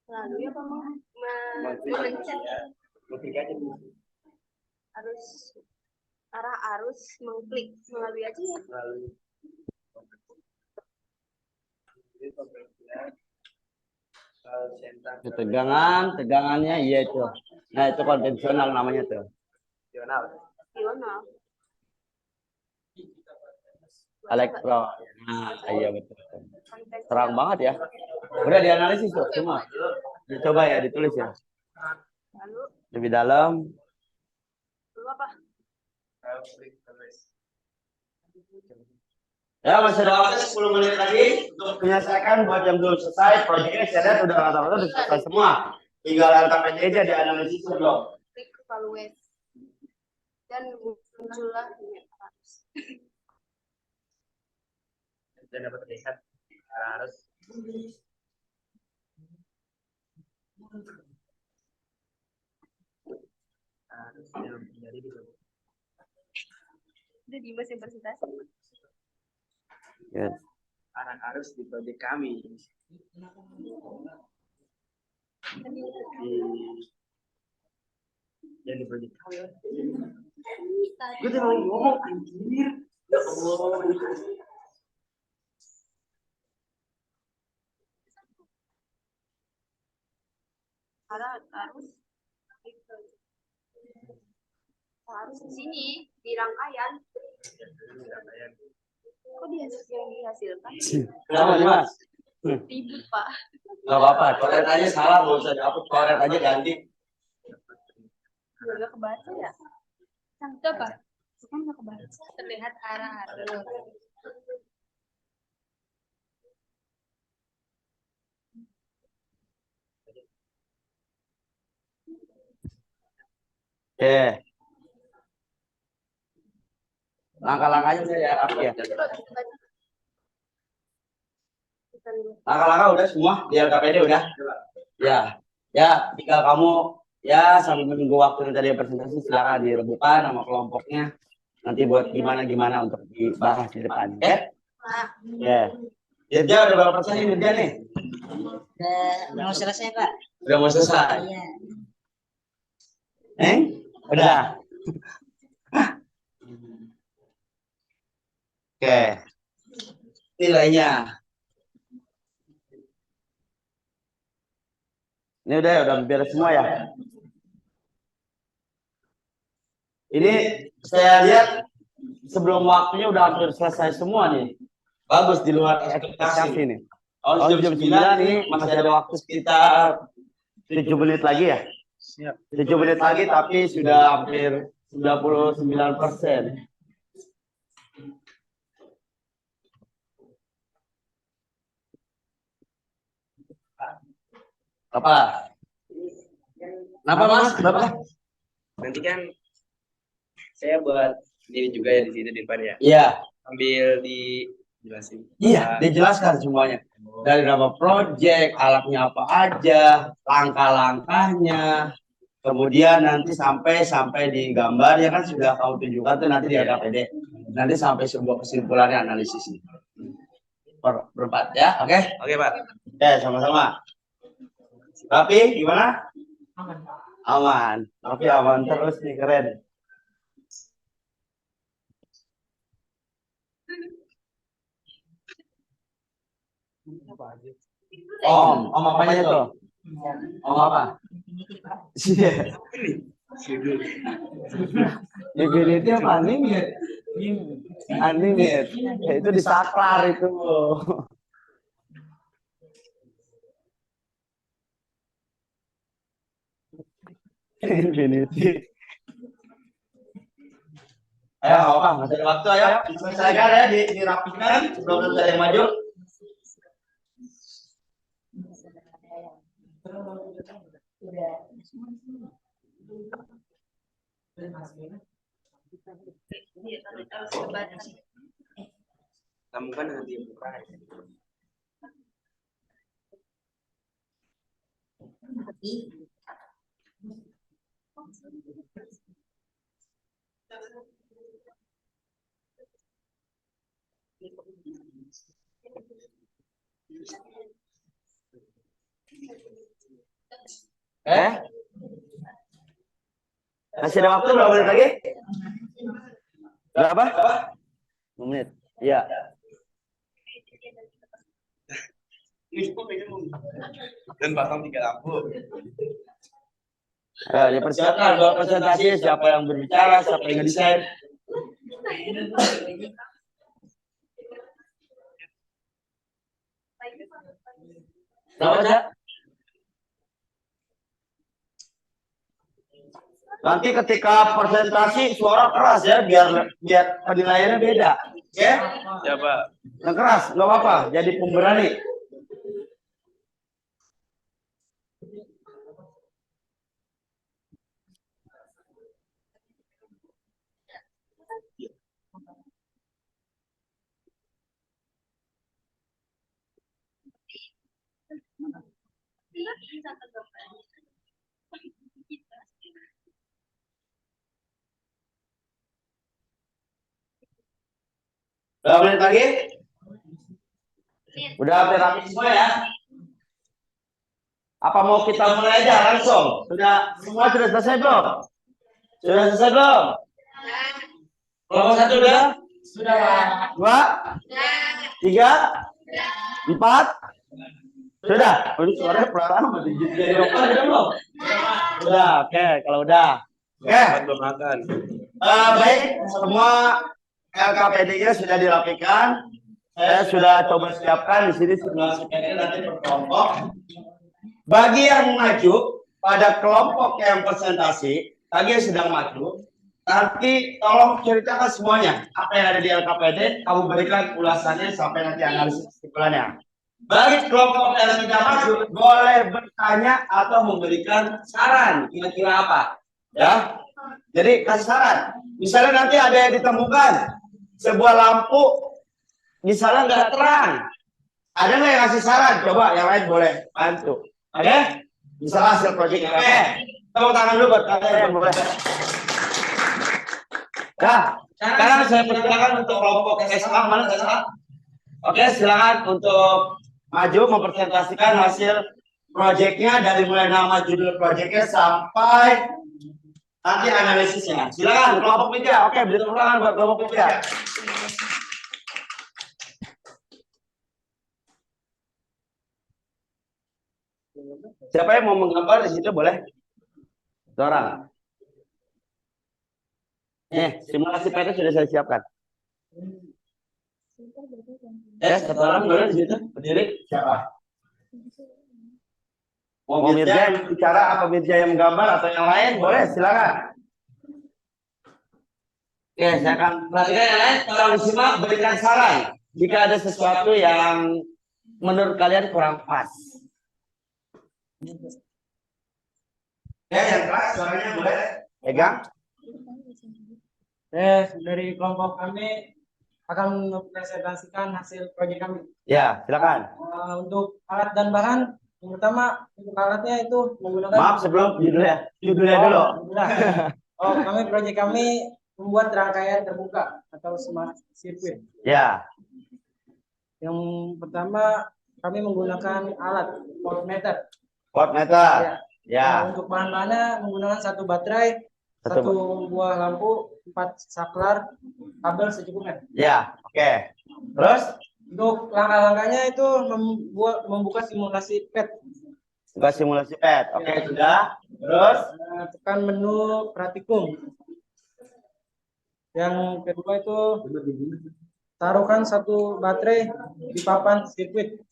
lalu apa harus arah arus mengklik melalui aja ya. Tegangannya iya itu. Nah, itu konvensional namanya tuh. Ional. Elektro. Nah, iya betul. Terang banget ya. Udah dianalisis tuh semua. Dicoba ya, ditulis ya. Lalu Lebih dalam. lalu apa? Ya, masih ada waktu 10 menit lagi untuk menyelesaikan buat jam 2 selesai. Proyek ini saya lihat udah rata-rata udah selesai semua. Tinggal angkat aja dianalisis dong. Klik evaluate dan muncullah ini arus. Dan dapat lihat arah arus. Arus yang terjadi di Udah di mesin presentasi. Ya. arah arus di proyek kami. Yang di proyek kami. Gue tuh mau ngomong anjir. Ya Allah. Arus harus di sini di rangkaian. Kok yang dihasilkan? Kenapa nih, Mas? Ribut, Pak. Gak apa-apa, coret aja salah, nggak usah dihapus, coret aja ganti. Nggak kebaca ya? Itu apa? Itu kan nggak kebaca. Terlihat arah arus. Oke. Langkah-langkahnya udah ya, Rafi ya. Langkah-langkah udah semua di LKPD udah. Ya, ya tinggal kamu ya sambil menunggu waktu tadi presentasi silakan direbukan sama kelompoknya. Nanti buat gimana untuk dibahas di depan, oke? Ya. Dirja udah berapa persen ini Dirja nih? Udah mau selesai, Pak. Udah mau selesai. Iya. Udah. Oke. Nilainya. Ini udah beres semua ya. Ini saya lihat sebelum waktunya udah hampir selesai semua nih. Bagus di luar ekspektasi nih. Oh, jam 9 ini masih ada waktu sekitar 7 menit lagi ya. Siap. 7 menit lagi tapi sudah hampir 99%. Apa? Kenapa Mas? Kenapa? Nanti kan saya buat ini juga ya di sini di depan ya. Iya. Ambil dijelasin. Iya, dijelaskan semuanya. Dari nama project, alatnya apa aja, langkah-langkahnya, kemudian nanti sampai di gambar ya kan sudah kamu tunjukkan tuh nanti di LKPD. Nanti sampai sebuah kesimpulannya analisisnya. Berempat ya, oke? Oke, Pak. Oke, sama-sama. Rapi, gimana? Aman. Rapi aman terus nih, keren. Om apanya tuh? Om apa? Infinity apa animate? Animate. Ya, itu di saklar itu. Infinity. Ayo, apa? Masih ada waktu, ayo. Selesaikan ya, dirapikan sebelum saya maju. Sambungkan dengan dia. Masih ada waktu berapa menit lagi? Berapa? 2 menit. Iya. Dan pasang 3 lampu. Dipersiapkan buat presentasi, siapa yang berbicara, siapa yang ngedesain. Berapa aja? Nanti ketika presentasi suara keras ya, biar penilaiannya beda. Oke? Ya, Pak. Yang keras, nggak apa-apa. Jadi pemberani. Berapa menit lagi? Udah hampir rapi semua ya? Apa mau kita mulai aja langsung? Semua sudah selesai belum? Sudah selesai belum? Kelompok 1 udah? Sudah. 2? 3? 4? Sudah? Ini suaranya pelan jadi dokter sudah belum? Sudah, oke. Kalau udah. Oke. Belum makan. Baik, semua LKPD-nya sudah dirapikan. Saya sudah coba siapkan di sini simulasinya nanti per kelompok. Bagi yang maju pada kelompok yang presentasi, bagi yang sedang maju, nanti tolong ceritakan semuanya apa yang ada di LKPD, kamu berikan ulasannya sampai nanti analisis kesimpulannya. Bagi kelompok yang tidak maju, boleh bertanya atau memberikan saran kira-kira apa, ya? Jadi kasih saran. Misalnya nanti ada yang ditemukan sebuah lampu, misalnya nggak terang, ada nggak yang kasih saran? Coba yang lain boleh bantu. Oke? Misalnya hasil proyeknya. Oke. Tepuk tangan dulu buat kalian boleh. Nah, sekarang saya persilakan untuk kelompok SMA mana SMA? Oke, silakan untuk maju mempresentasikan hasil proyeknya dari mulai nama judul proyeknya sampai nanti analisisnya. Silakan kelompok 3. Oke, beri tepuk tangan buat kelompok 3. Siapa yang mau menggambar di situ boleh? Seorang. Simulasi PT sudah saya siapkan. Satu orang boleh di situ berdiri. Siapa? Mau Mirja yang bicara apa Mirja yang menggambar atau yang lain boleh silakan. Oke, saya akan perhatikan yang lain. Kalau disimak berikan saran jika ada sesuatu yang menurut kalian kurang pas. Yang keras suaranya boleh pegang. Dari kelompok kami akan mempresentasikan hasil proyek kami. Ya, silakan. Untuk alat dan bahan, yang pertama untuk alatnya itu menggunakan. Maaf sebelum judulnya dulu. Proyek kami membuat rangkaian terbuka atau smart circuit. Ya. Yang pertama kami menggunakan alat voltmeter. Voltmeter. Ya. Nah, untuk bahan-bahannya menggunakan satu baterai, Satu satu buah lampu, 4 saklar, kabel secukupnya. Ya, oke. Terus Untuk langkah-langkahnya itu membuka simulasi PET. buka simulasi PET. Oke, sudah. Terus Tekan menu praktikum. Yang kedua itu taruhkan satu baterai di papan sirkuit.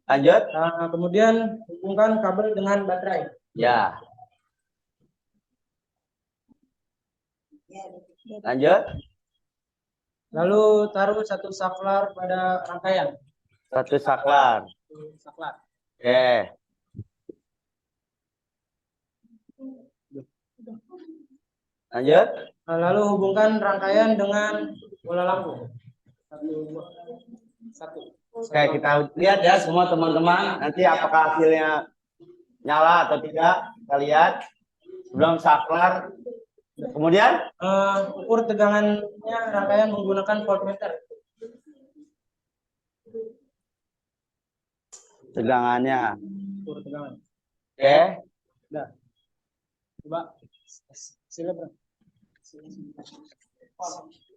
lanjut. Nah, kemudian hubungkan kabel dengan baterai. Ya. Lanjut. Lalu taruh satu saklar pada rangkaian. Satu saklar. Saklar. Oke. Lanjut. Nah, lalu hubungkan rangkaian dengan bola lampu. Satu. Oke, kita lihat ya semua teman-teman. Nanti apakah hasilnya nyala atau tidak. Kita lihat. Sebelum saklar. Kemudian Ukur tegangannya rangkaian menggunakan voltmeter. tegangannya. Ukur tegangan. Oke. Udah. Coba hasilnya berapa?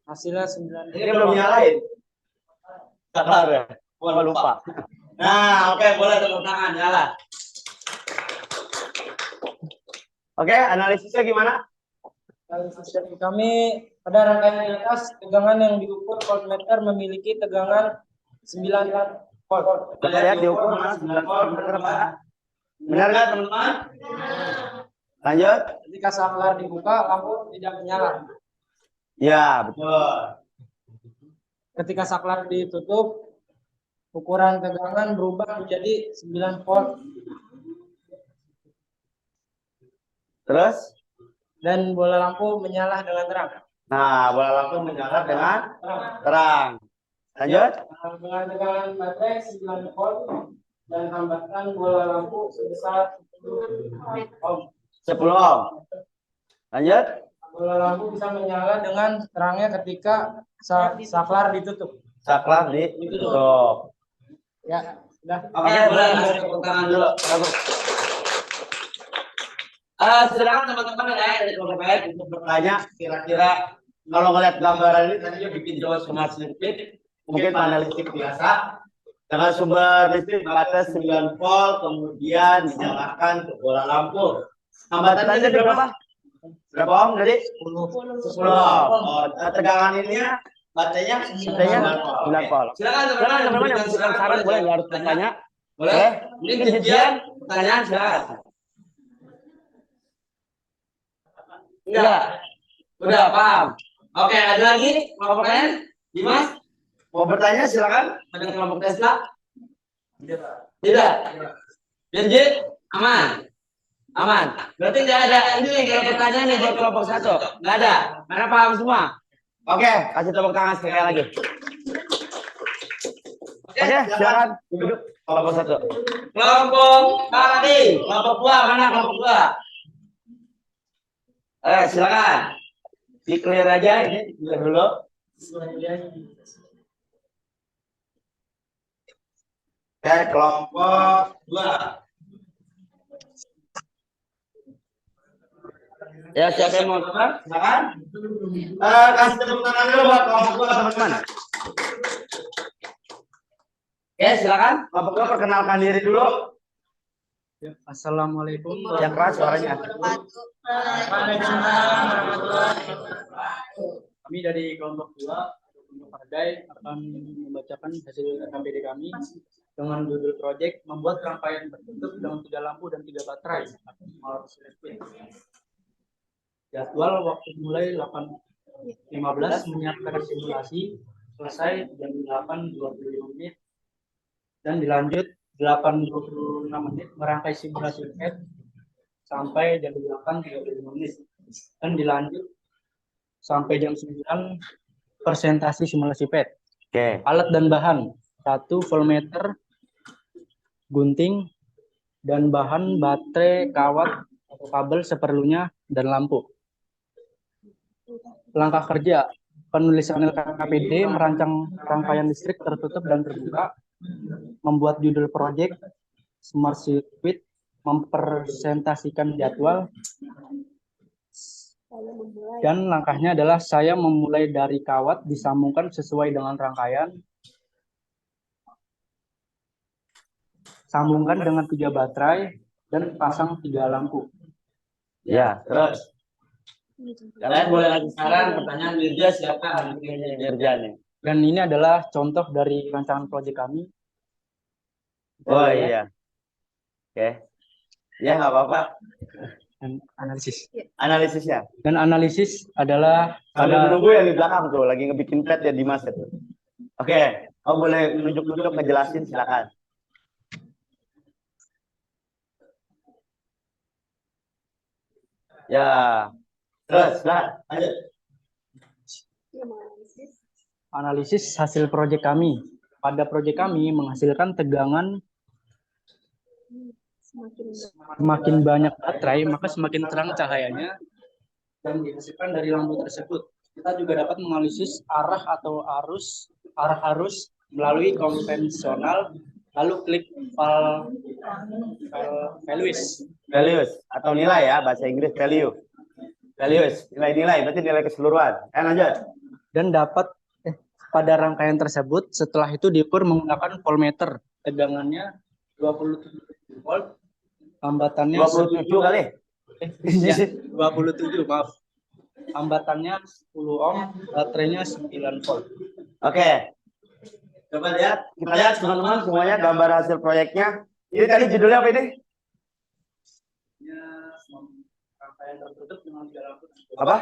Hasilnya 9. Ini belum nyalain. Saklar ya. Gua lupa. Nah, oke, boleh tepuk tangan, nyala. Oke, analisisnya gimana? Dari kami pada rangkaian di atas, tegangan yang diukur voltmeter memiliki tegangan 9 volt. Kita lihat diukur mana 9 volt, benar Pak? Benar nggak teman-teman? Lanjut. Ketika saklar dibuka, lampu tidak menyala. Ya, betul. Ketika saklar ditutup, ukuran tegangan berubah menjadi 9 volt Terus? dan bola lampu menyala dengan terang. Nah, bola lampu menyala dengan terang. Lanjut. Dengan tegangan baterai 9 volt dan hambatan bola lampu sebesar 10 ohm. 10 ohm. Lanjut. Bola lampu bisa menyala dengan terangnya ketika saklar ditutup. Saklar ditutup. Ya, sudah. Oke, boleh kasih tepuk tangan dulu. Bagus. Silakan teman-teman ya dari kelompok lain untuk bertanya kira-kira kalau ngeliat gambaran ini tadinya bikin jauh smart listrik mungkin panel listrik biasa dengan sumber listrik batas 9 volt kemudian dinyalakan ke bola lampu. Hambatannya berapa? Berapa ohm tadi? 10 ohm. Oh, tegangan ininya baterainya 9 volt. Silakan teman-teman yang memberikan saran boleh nggak harus bertanya? Boleh. Mungkin kejadian pertanyaan silakan. Enggak. Udah paham. Oke, ada lagi mau pertanyaan? Dimas? Mau bertanya silakan. Ada kelompok Tesla? Tidak. Dirjen? Aman. Aman. Berarti tidak ada ini nih kalau pertanyaan nih buat kelompok 1. Enggak ada. Karena paham semua. Oke, kasih tepuk tangan sekali lagi. Oke, silakan duduk kelompok 1. Kelompok Padi, kelompok 2 mana kelompok 2? Silakan. Di clear aja ini clear dulu. Oke, kelompok 2. Ya, siapa yang mau tukar? Silakan. Kasih tepuk tangan dulu buat kelompok 2 teman-teman. Oke, silakan. Kelompok 2 perkenalkan diri dulu. Assalamualaikum. Yang keras suaranya. Kami dari kelompok 2 untuk Pardai akan membacakan hasil RKPD kami dengan judul proyek membuat rangkaian tertutup dengan 3 lampu dan 3 baterai. Jadwal waktu mulai 8.15 menyiapkan simulasi, selesai jam 8.25 menit dan dilanjut 8.26 menit merangkai simulasi PET sampai jam 8.35 menit dan dilanjut sampai jam 9 presentasi simulasi PET. Oke. Alat dan bahan 1 voltmeter, gunting dan bahan baterai, kawat atau kabel seperlunya dan lampu. Langkah kerja penulisan LKPD merancang rangkaian listrik tertutup dan terbuka, membuat judul project, Smart Circuit, mempresentasikan jadwal, dan langkahnya adalah saya memulai dari kawat disambungkan sesuai dengan rangkaian, sambungkan dengan 3 baterai, dan pasang 3 lampu. Ya, terus. Kalian boleh lagi sekarang pertanyaan Mirja, siapa Mirja nih? Dan ini adalah contoh dari rancangan proyek kami. Oh iya. Oke. Ya nggak apa-apa. Dan analisis. Analisisnya. Dan analisis adalah Sambil menunggu yang di belakang tuh, lagi ngebikin pet ya Dimas itu. Oke, kamu boleh nunjuk-nunjuk ngejelasin, silakan. Ya, terus, lanjut. analisis hasil proyek kami. Pada proyek kami menghasilkan tegangan semakin banyak baterai, maka semakin terang cahayanya dan dihasilkan dari lampu tersebut. Kita juga dapat menganalisis arah atau arah arus melalui konvensional, lalu klik Values atau nilai ya, bahasa Inggris value. Values, nilai-nilai, berarti nilai keseluruhan. Lanjut. Dan dapat pada rangkaian tersebut setelah itu diukur menggunakan voltmeter. Tegangannya 27 volt, hambatannya 27 kali. ya, 27, maaf. Hambatannya 10 ohm, baterainya 9 volt. Oke. Coba lihat, kita lihat teman-teman semuanya gambar hasil proyeknya. Ini tadi judulnya apa ini? Rangkaian tertutup dengan 3 lampu. Apa?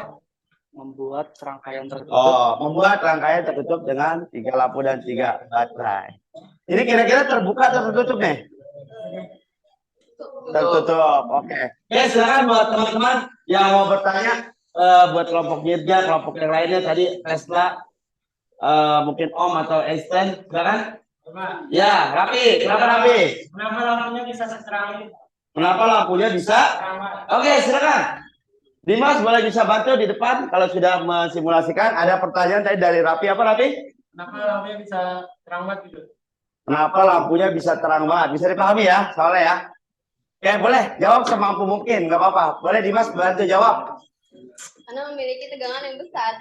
Membuat rangkaian tertutup. Oh, membuat rangkaian tertutup dengan 3 lampu dan 3 baterai. Ini kira-kira terbuka atau tertutup nih? Tertutup, oke. Oke, silakan buat teman-teman yang mau bertanya, buat kelompok Mirja, kelompok yang lainnya tadi Tesla, mungkin Om atau Einstein, silakan. Ya, Rapi, kenapa Rapi? Kenapa lampunya bisa seterang ini? Kenapa lampunya bisa? Oke, silakan. Dimas boleh bisa bantu di depan kalau sudah mensimulasikan. Ada pertanyaan tadi dari Rapi, apa Rapi? Kenapa lampunya bisa terang banget gitu? Kenapa lampunya bisa terang banget? Bisa dipahami ya, soalnya ya. Oke, boleh jawab semampu mungkin, nggak apa-apa. Boleh Dimas bantu jawab. Karena memiliki tegangan yang besar.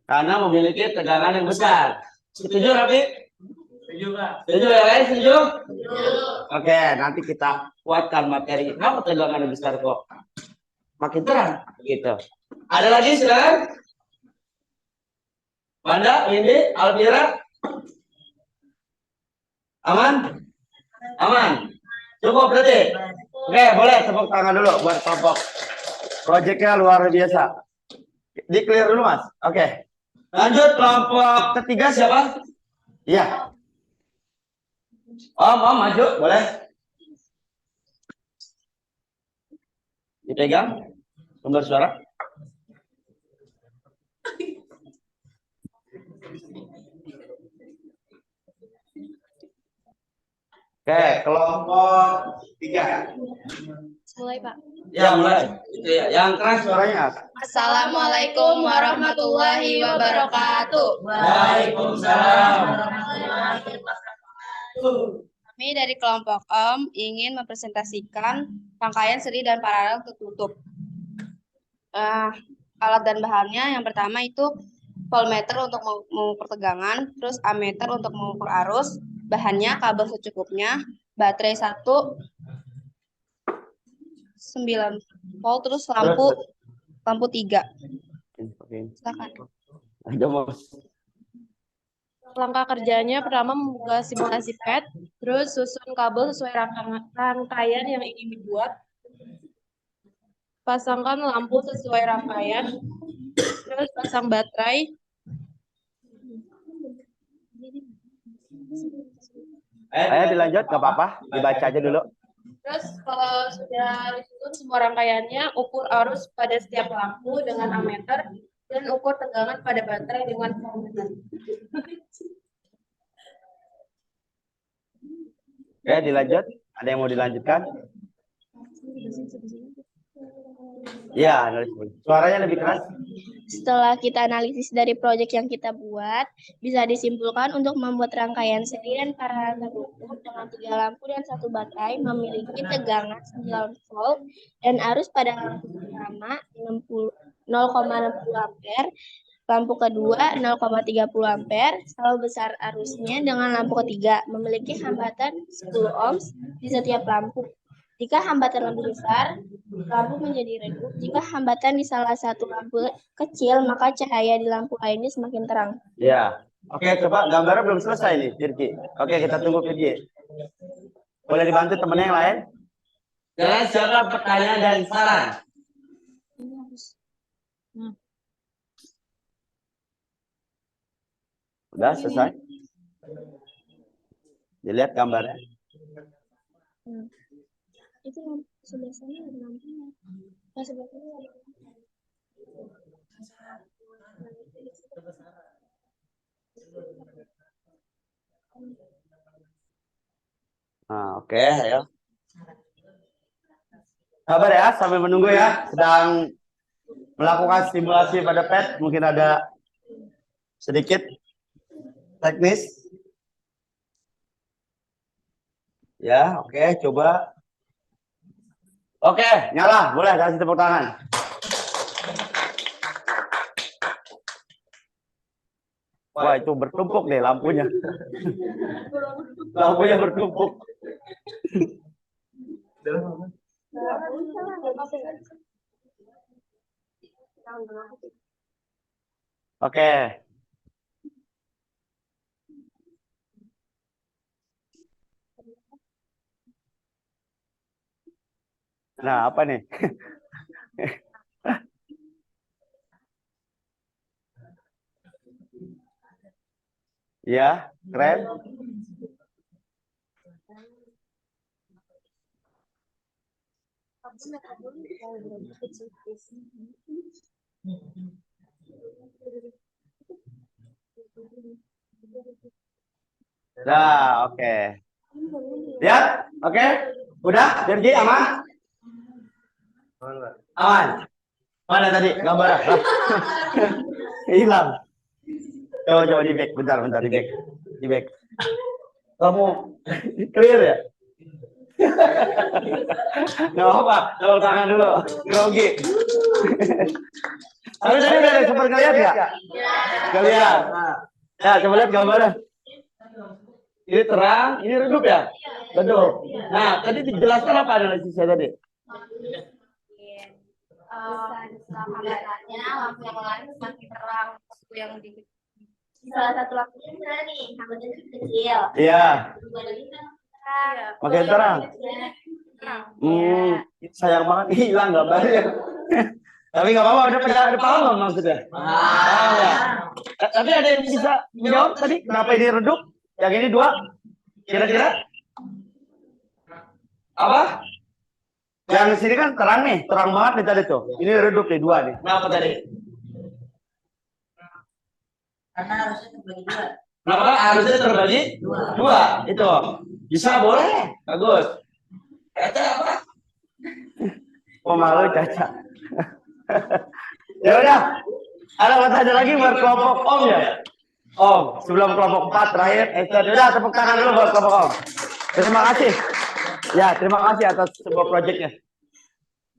Karena memiliki tegangan yang besar. Setuju, Rapi? Setuju, Pak. Setuju, yang lain setuju? Oke, nanti kita kuatkan materi. Kenapa tegangan yang besar kok? Makin terang, gitu. Ada lagi, silakan. Wanda, Windy, Alvira? Aman? Aman? Cukup berarti? Oke, boleh tepuk tangan dulu buat kelompok. Proyeknya luar biasa. Di clear dulu, Mas. Oke. Lanjut kelompok ketiga siapa? Iya. Om, maju, boleh. Dipegang sumber suara. Oke, kelompok 3. Mulai, Pak. Ya, mulai. Itu ya. Yang keras suaranya. Assalamualaikum warahmatullahi wabarakatuh. Waalaikumsalam. Kami dari kelompok Om ingin mempresentasikan rangkaian seri dan paralel tertutup. Alat dan bahannya yang pertama itu voltmeter untuk mengukur tegangan, terus ammeter untuk mengukur arus, bahannya kabel secukupnya, baterai 1 9 volt, terus lampu 3. Silakan. Ada Mas. Langkah kerjanya pertama membuka simulasi PET, terus susun kabel sesuai rangkaian yang ingin dibuat. Pasangkan lampu sesuai rangkaian, terus pasang baterai. Ayo dilanjut, nggak apa-apa, dibaca aja dulu. Terus kalau sudah disusun semua rangkaiannya, ukur arus pada setiap lampu dengan ammeter dan ukur tegangan pada baterai dengan voltmeter. Oke, dilanjut. Ada yang mau dilanjutkan? Iya, suaranya lebih keras. Setelah kita analisis dari proyek yang kita buat, bisa disimpulkan untuk membuat rangkaian sedian paralel terukur dengan 3 lampu dan 1 baterai memiliki tegangan 9 volt dan arus pada lampu pertama 0,60 ampere, lampu kedua 0,30 ampere, sama besar arusnya dengan lampu ketiga, memiliki hambatan 10 ohms di setiap lampu. Jika hambatan lebih besar, lampu menjadi redup. Jika hambatan di salah satu lampu kecil, maka cahaya di lampu lainnya semakin terang. Ya. Oke, coba gambarnya belum selesai nih, Firgi. Oke, kita tunggu Firgi. Boleh dibantu temennya yang lain? Jangan silakan pertanyaan dan saran. Udah selesai? Dilihat gambarnya. Itu sebelah sana ada lampunya. Nah, sebelah sini ada Nah, oke, ayo. Sabar ya, sambil menunggu ya. Sedang melakukan simulasi pada pet, mungkin ada sedikit teknis. Ya, oke, coba. Oke, nyala, boleh kasih tepuk tangan. Wah, itu bertumpuk deh lampunya. Lampunya bertumpuk. Oke. Nah, apa nih? Ya, keren. Nah, oke. Lihat, oke. Udah, Dergi aman? Aman. Mana tadi gambarnya? Hilang. Coba di back, bentar di back. Di back. Kamu clear ya? Nggak apa, tepuk tangan dulu. Grogi. Tapi tadi udah sempat ngeliat ya? Kalian. Ya, coba lihat gambarnya. Ini terang, ini redup ya? Redup. Nah, tadi dijelaskan apa analisisnya tadi? Kameranya, lampu yang lain semakin terang, lampu yang di salah satu lampunya mana nih, lampunya kecil. Iya. Iya. Makin terang. Sayang banget hilang gambarnya. Tapi nggak apa-apa, udah paham maksudnya. Paham ya. Tapi ada yang bisa menjawab tadi kenapa ini redup? Yang ini 2? Kira-kira? Apa? Yang sini kan terang nih, terang banget nih tadi tuh. Ini redup nih 2 nih. Kenapa tadi? Karena harusnya terbagi 2. Kenapa harusnya terbagi 2? Itu. Bisa boleh. Bagus. Caca apa? Oh malu Caca. Ya udah. Ada pertanyaan lagi buat kelompok Om ya? Om, sebelum kelompok 4 terakhir. Udah tepuk tangan dulu buat kelompok Om. Terima kasih. Ya, terima kasih atas sebuah proyeknya.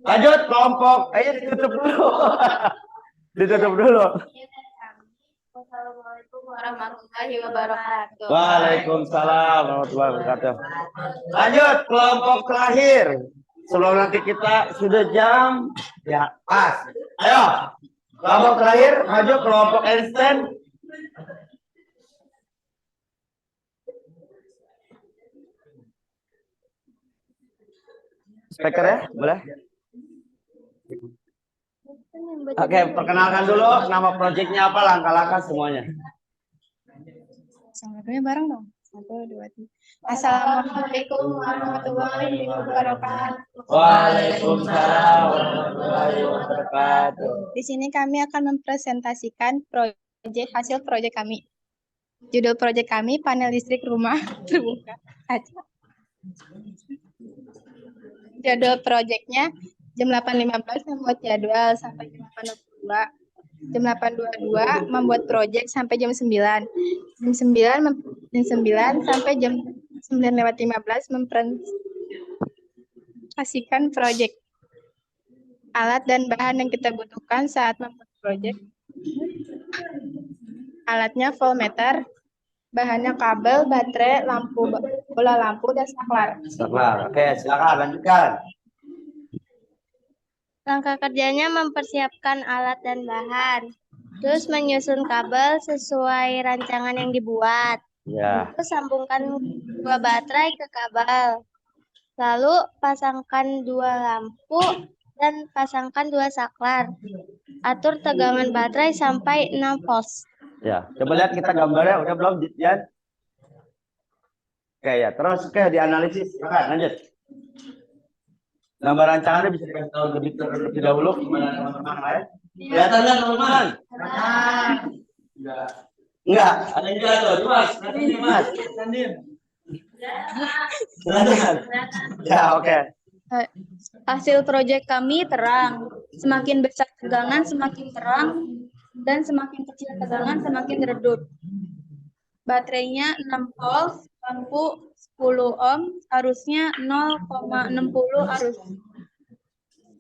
Lanjut kelompok. Ayo ditutup dulu. Ditutup dulu. Wassalamualaikum warahmatullahi wabarakatuh. Waalaikumsalam warahmatullahi wabarakatuh. Lanjut kelompok terakhir. Sebelum nanti kita sudah jam ya pas. Ayo kelompok terakhir maju kelompok Einstein. Speaker ya, boleh? Oke, perkenalkan dulu nama proyeknya apa, langkah-langkah semuanya. Assalamualaikum bareng dong. 1, 2, 3. Assalamualaikum warahmatullahi wabarakatuh. Waalaikumsalam warahmatullahi wabarakatuh. Di sini kami akan mempresentasikan hasil proyek kami. Judul proyek kami panel listrik rumah terbuka kaca. Jadwal proyeknya jam 8.15 membuat jadwal sampai jam 8.22. Jam 8.22 membuat proyek sampai jam 9. Jam 9 sampai jam 9:15 mempresentasikan proyek. Alat dan bahan yang kita butuhkan saat membuat proyek. Alatnya voltmeter, bahannya kabel, baterai, lampu, bola lampu, dan saklar. Saklar. Oke, silakan lanjutkan. Langkah kerjanya mempersiapkan alat dan bahan. Terus menyusun kabel sesuai rancangan yang dibuat. Ya. Terus sambungkan 2 baterai ke kabel. Lalu pasangkan 2 lampu dan pasangkan 2 saklar. Atur tegangan baterai sampai 6 volt. Ya, coba lihat kita gambarnya udah belum, Jan? Oke ya, terus dianalisis. Silakan lanjut. Gambar rancangannya bisa dikasih tahu lebih dahulu gimana teman-teman lain? Kelihatan nggak teman-teman? Enggak. Ada yang jatuh, Mas. Nanti Mas. Silakan. Ya, oke. Hasil proyek kami terang. Semakin besar tegangan semakin terang dan semakin kecil tegangan semakin redup. Baterainya 6 volt, lampu 10 ohm, arusnya 0,60 arus.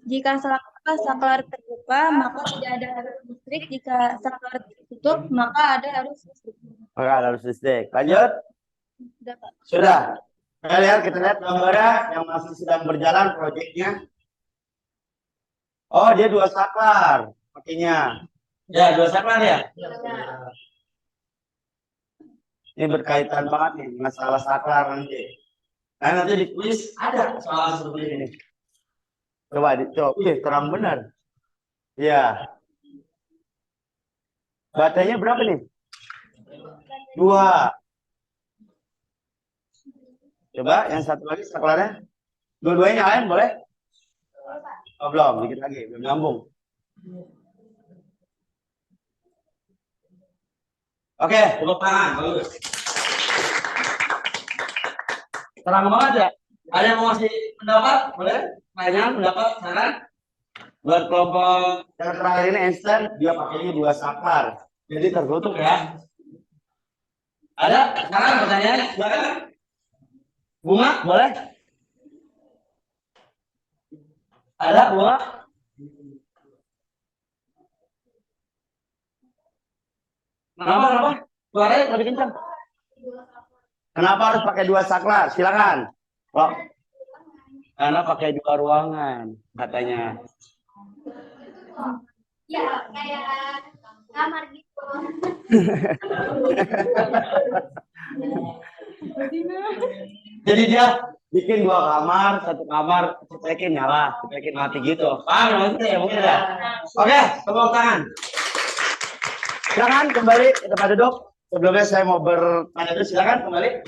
Jika saklar terbuka, maka tidak ada arus listrik. Jika saklar tertutup, maka ada arus listrik. Maka ada arus listrik. Lanjut. Sudah, Pak. Sudah. Kita lihat gambarnya yang masih sedang berjalan proyeknya. Oh, dia 2 saklar pakainya. Ya, 2 saklar ya. Ini berkaitan banget nih masalah saklar nanti. Nah, nanti di kuis ada soal seperti ini. Coba dicoba. Terang benar. Ya. Baterainya berapa nih? 2. Coba yang satu lagi saklarnya. Dua-duanya nyalain boleh? Oh, belum, dikit lagi, belum nyambung. Oke, tepuk tangan. Bagus. Terang banget ya. Ada yang mau ngasih pendapat? Boleh? Pertanyaan, pendapat, saran? Buat kelompok yang terakhir ini Einstein, dia pakainya 2 saklar. Jadi tertutup ya. Ada? Sekarang pertanyaan? Silakan. Bunga, boleh? Ada bunga? Kenapa? Suaranya lebih kencang. Kenapa harus pakai 2 saklar? Silakan. Oh. Karena pakai 2 ruangan, katanya. Ya, kayak kamar gitu. Jadi dia bikin 2 kamar, 1 kamar cepekin nyala, cepekin mati gitu. Paham maksudnya ya mungkin ya? Oke, tepuk tangan. Silakan kembali ke tempat duduk. Sebelumnya saya mau bertanya dulu, silakan kembali.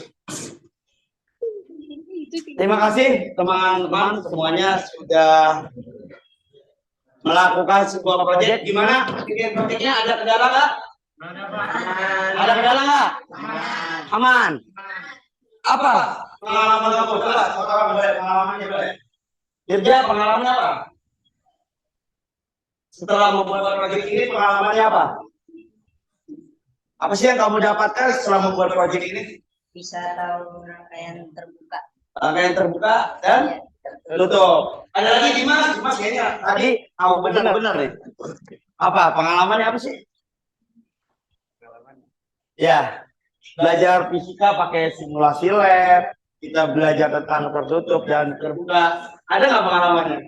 Terima kasih teman-teman semuanya sudah melakukan sebuah proyek. Gimana? Bikin proyeknya ada kendala nggak? Ada kendala nggak? Aman. Apa? Pengalaman kamu? Coba, pengalamannya boleh. Dirja, pengalamannya apa? Setelah membuat proyek ini, pengalamannya apa? Apa sih yang kamu dapatkan setelah membuat proyek ini? Bisa tahu rangkaian terbuka. Rangkaian terbuka dan tutup. Ada lagi Dimas? Dimas kayaknya tadi tahu benar nih. Apa? Pengalamannya apa sih? Ya, belajar fisika pakai simulasi lab. Kita belajar tentang tertutup dan terbuka. Ada nggak pengalamannya?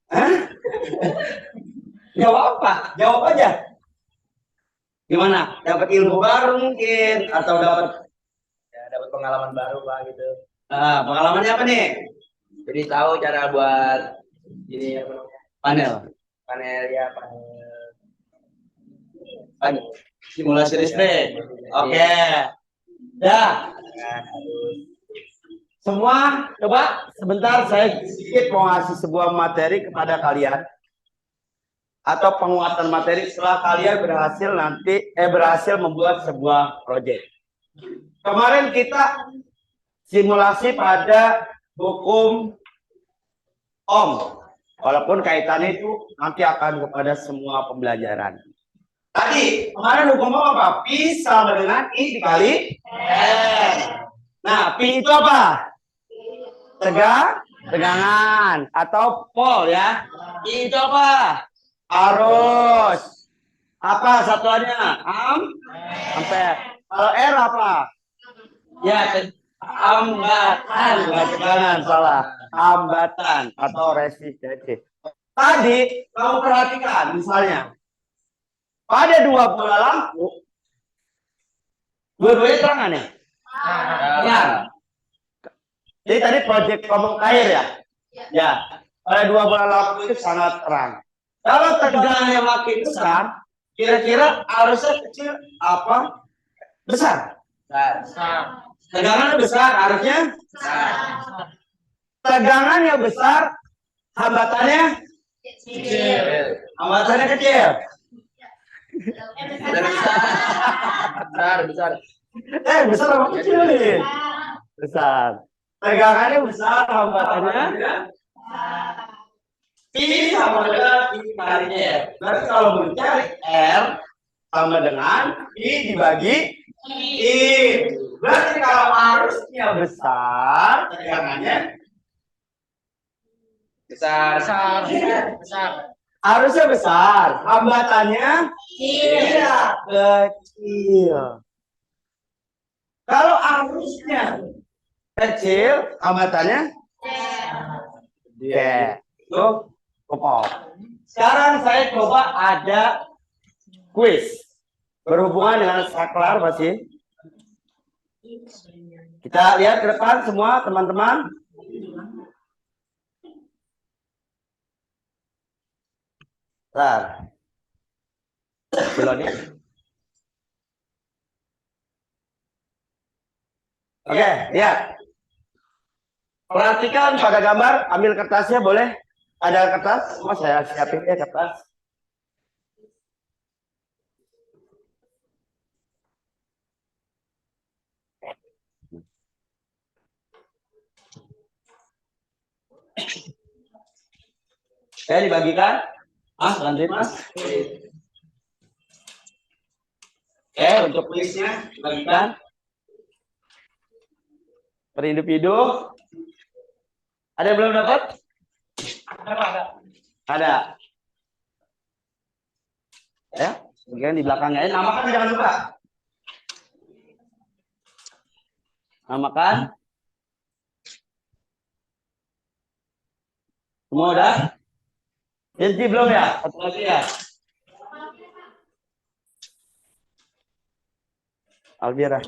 Hah? Jawab apa? Jawab aja. Gimana? Dapat ilmu baru mungkin atau dapat Pengalaman baru Pak gitu. pengalamannya apa nih? Jadi tahu cara buat ini apa namanya? Panel. Panel Simulasi listrik. Oke. Dah. Semua coba sebentar saya sedikit mau ngasih sebuah materi kepada kalian. Atau penguatan materi setelah kalian berhasil membuat sebuah proyek. Kemarin kita simulasi pada hukum Ohm. Walaupun kaitannya itu nanti akan kepada semua pembelajaran. Tadi kemarin hukum apa? Pi sama dengan I dikali R. Nah, Pi itu apa? Tegangan atau pol ya. I itu apa? Arus. Apa satuannya? Ampere. Kalau R apa? Ya, hambatan. Jangan salah. Hambatan atau resistensi. Tadi kamu perhatikan misalnya pada dua bola lampu, dua-duanya terangan ya? Terang. Jadi tadi proyek ngomong air ya? Ya. Pada dua bola lampu itu sangat terang. Kalau tegangannya makin besar, kira-kira arusnya kecil apa? Besar. Tegangannya besar, arusnya? Tegangannya besar, hambatannya? Kecil. Hambatannya kecil. Besar. Besar apa kecil nih? Besar. Tegangannya besar, hambatannya? Ini sama dengan I kalinya ya. Berarti kalau mencari R sama dengan I dibagi I. Berarti kalau arusnya besar, tegangannya besar. Arusnya besar, hambatannya kecil. Kalau arusnya kecil, hambatannya gede. Itu kepol. Sekarang saya coba ada kuis berhubungan dengan saklar masih. Kita lihat ke depan semua teman-teman. Bentar. Belum ya? Oke, lihat. Perhatikan pada gambar, ambil kertasnya boleh. Ada kertas? Mas saya siapin ya kertas. Saya dibagikan. Mas, bantuin Mas. Oke, untuk kuisnya dibagikan. Per individu. Ada yang belum dapat? Ada. Ya, mungkin di belakangnya. Namakan jangan lupa. Namakan. Semua udah? Janji belum ya? Satu lagi ya? Alvira.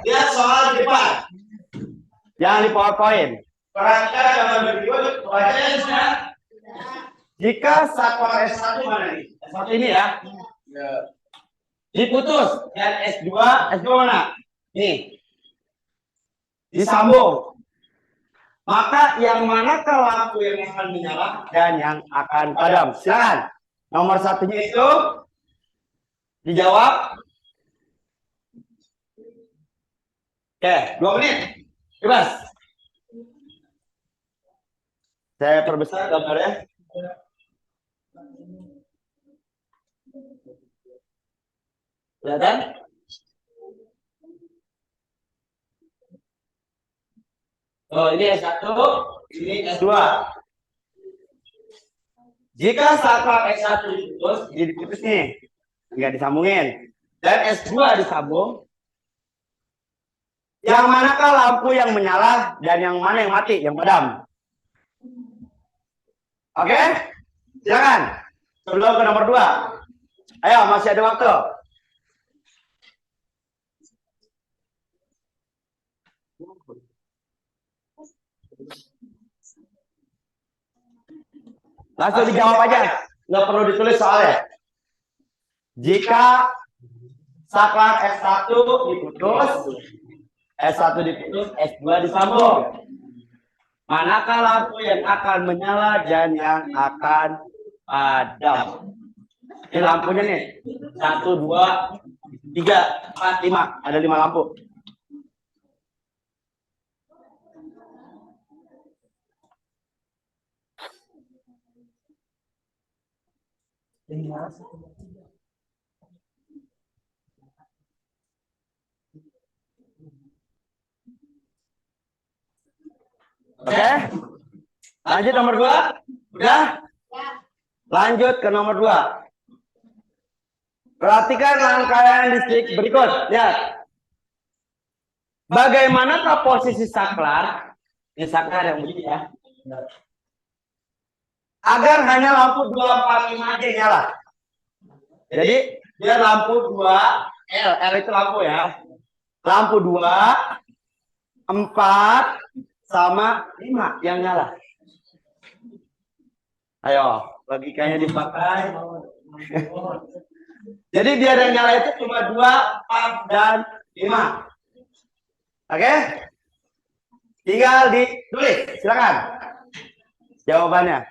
Lihat soal di depan. Jangan di PowerPoint. Perhatikan gambar berikut. Bacanya sudah. Jika satuan S1 mana nih? S1 ini ya. Diputus. Dan S2 mana? Nih. Disambung. Maka yang manakah lampu yang akan menyala dan yang akan padam? Silakan. Nomor satunya itu dijawab. Oke, 2 menit. Bebas. Saya perbesar gambarnya. Kelihatan? Oh, ini S1, ini S2. Jika saklar S1 diputus, jadi diputus nih. Enggak disambungin. Dan S2 disambung. Yang manakah lampu yang menyala dan yang mana yang mati, yang padam? Oke? Silakan. Sebelum ke nomor 2. Ayo, masih ada waktu. Langsung dijawab aja, nggak perlu ditulis soalnya. Jika saklar S1 diputus, S1 diputus, S2 disambung. Manakah lampu yang akan menyala dan yang akan padam? Ini lampunya nih, 1, 2, 3, 4, 5. Ada 5 lampu. Oke. Lanjut nomor 2. Udah? Lanjut ke nomor 2. Perhatikan rangkaian distrik berikut. Lihat. Bagaimanakah posisi saklar? Ini saklar yang begini ya. Agar hanya lampu 2, 4, 5 aja yang nyala. Jadi biar lampu 2 L itu lampu ya. Lampu 2, 4 sama 5 yang nyala. Ayo, logikanya dipakai. Jadi biar yang nyala itu cuma 2, 4, dan 5. Oke? Tinggal ditulis, silakan. Jawabannya.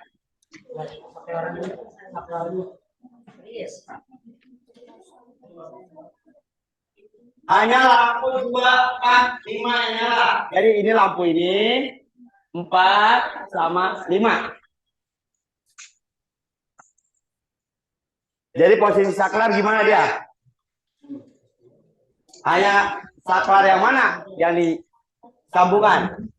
Hanya lampu 2, 4, 5 yang nyala. Jadi ini lampu ini 4 sama 5. Jadi posisi saklar gimana dia? Hanya saklar yang mana yang disambungkan?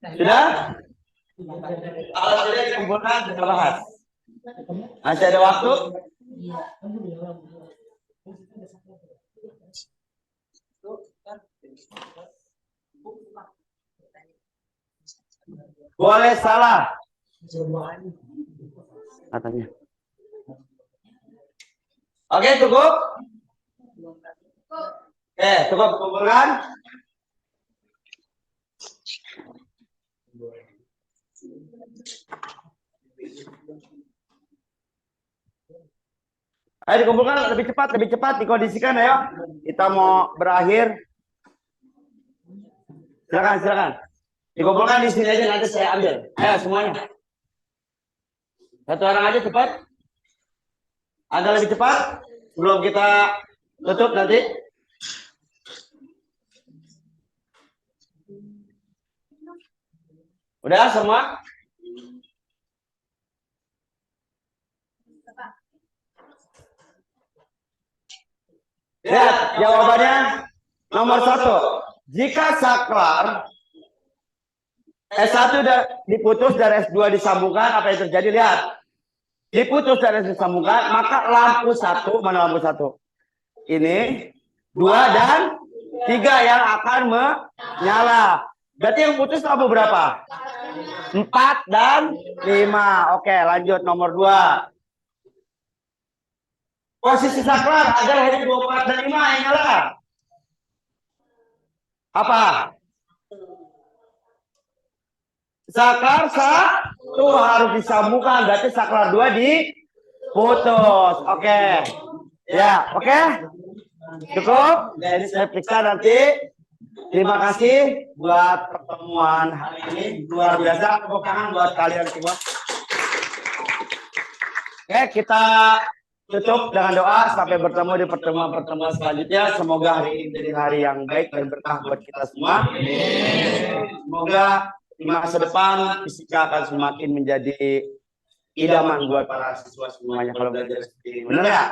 Sudah? Kalau sudah dikumpulkan, kita bahas. Masih ada waktu? Boleh salah. Katanya. Oke, cukup? Cukup kumpulkan. Ayo dikumpulkan lebih cepat dikondisikan ayo. Kita mau berakhir. Silakan. Dikumpulkan di sini aja nanti saya ambil. Ayo semuanya. Satu orang aja cepat. Anda lebih cepat sebelum kita tutup nanti. Udah semua? Lihat jawabannya nomor 1. Jika saklar S1 diputus dan S2 disambungkan, apa yang terjadi? Lihat. Diputus dan S2 disambungkan, maka lampu 1, mana lampu 1? Ini 2 dan 3 yang akan menyala. Berarti yang putus lampu berapa? 4 dan 5. Oke, lanjut nomor 2. Posisi saklar ada hanya 2, 4, dan 5 yang nyala. Apa? Saklar 1 harus disambungkan, berarti saklar 2 diputus. Oke. Ya, oke. Cukup? Jadi saya periksa nanti. Terima kasih buat pertemuan hari ini. Luar biasa. Tepuk tangan buat kalian semua. Oke, kita tutup dengan doa sampai bertemu di pertemuan-pertemuan selanjutnya. Semoga hari ini menjadi hari yang baik dan berkah buat kita semua. Semoga di masa depan fisika akan semakin menjadi idaman buat para siswa semuanya kalau belajar seperti ini. Benar ya?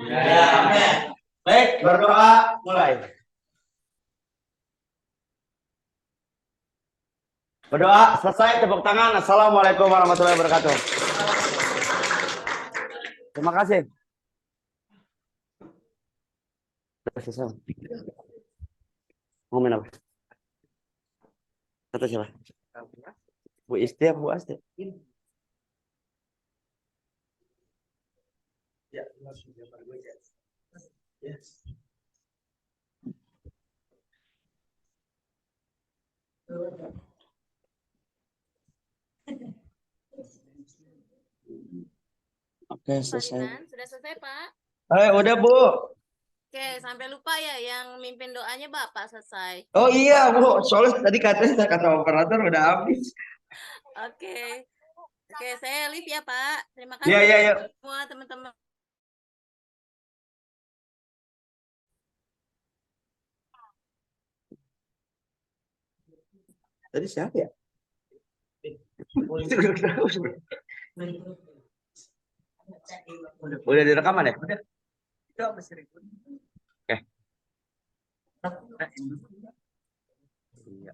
Ya, amin. Baik, berdoa mulai. Berdoa selesai, tepuk tangan. Assalamualaikum warahmatullahi wabarakatuh. Terima kasih. Selesai. Ngomongin apa? Kata siapa? Bu Isti apa Bu Asti? Ya, yes. Oke, selesai. Sudah selesai, Pak? Udah, Bu. Oke, sampai lupa ya yang mimpin doanya Bapak selesai. Oh iya, Bu. Soalnya tadi katanya kata operator udah habis. Oke. Oke, saya live ya, Pak. Terima Iya, kasih iya. semua teman-teman. Tadi siapa ya? Udah direkaman ya? Udah. Oke. Iya.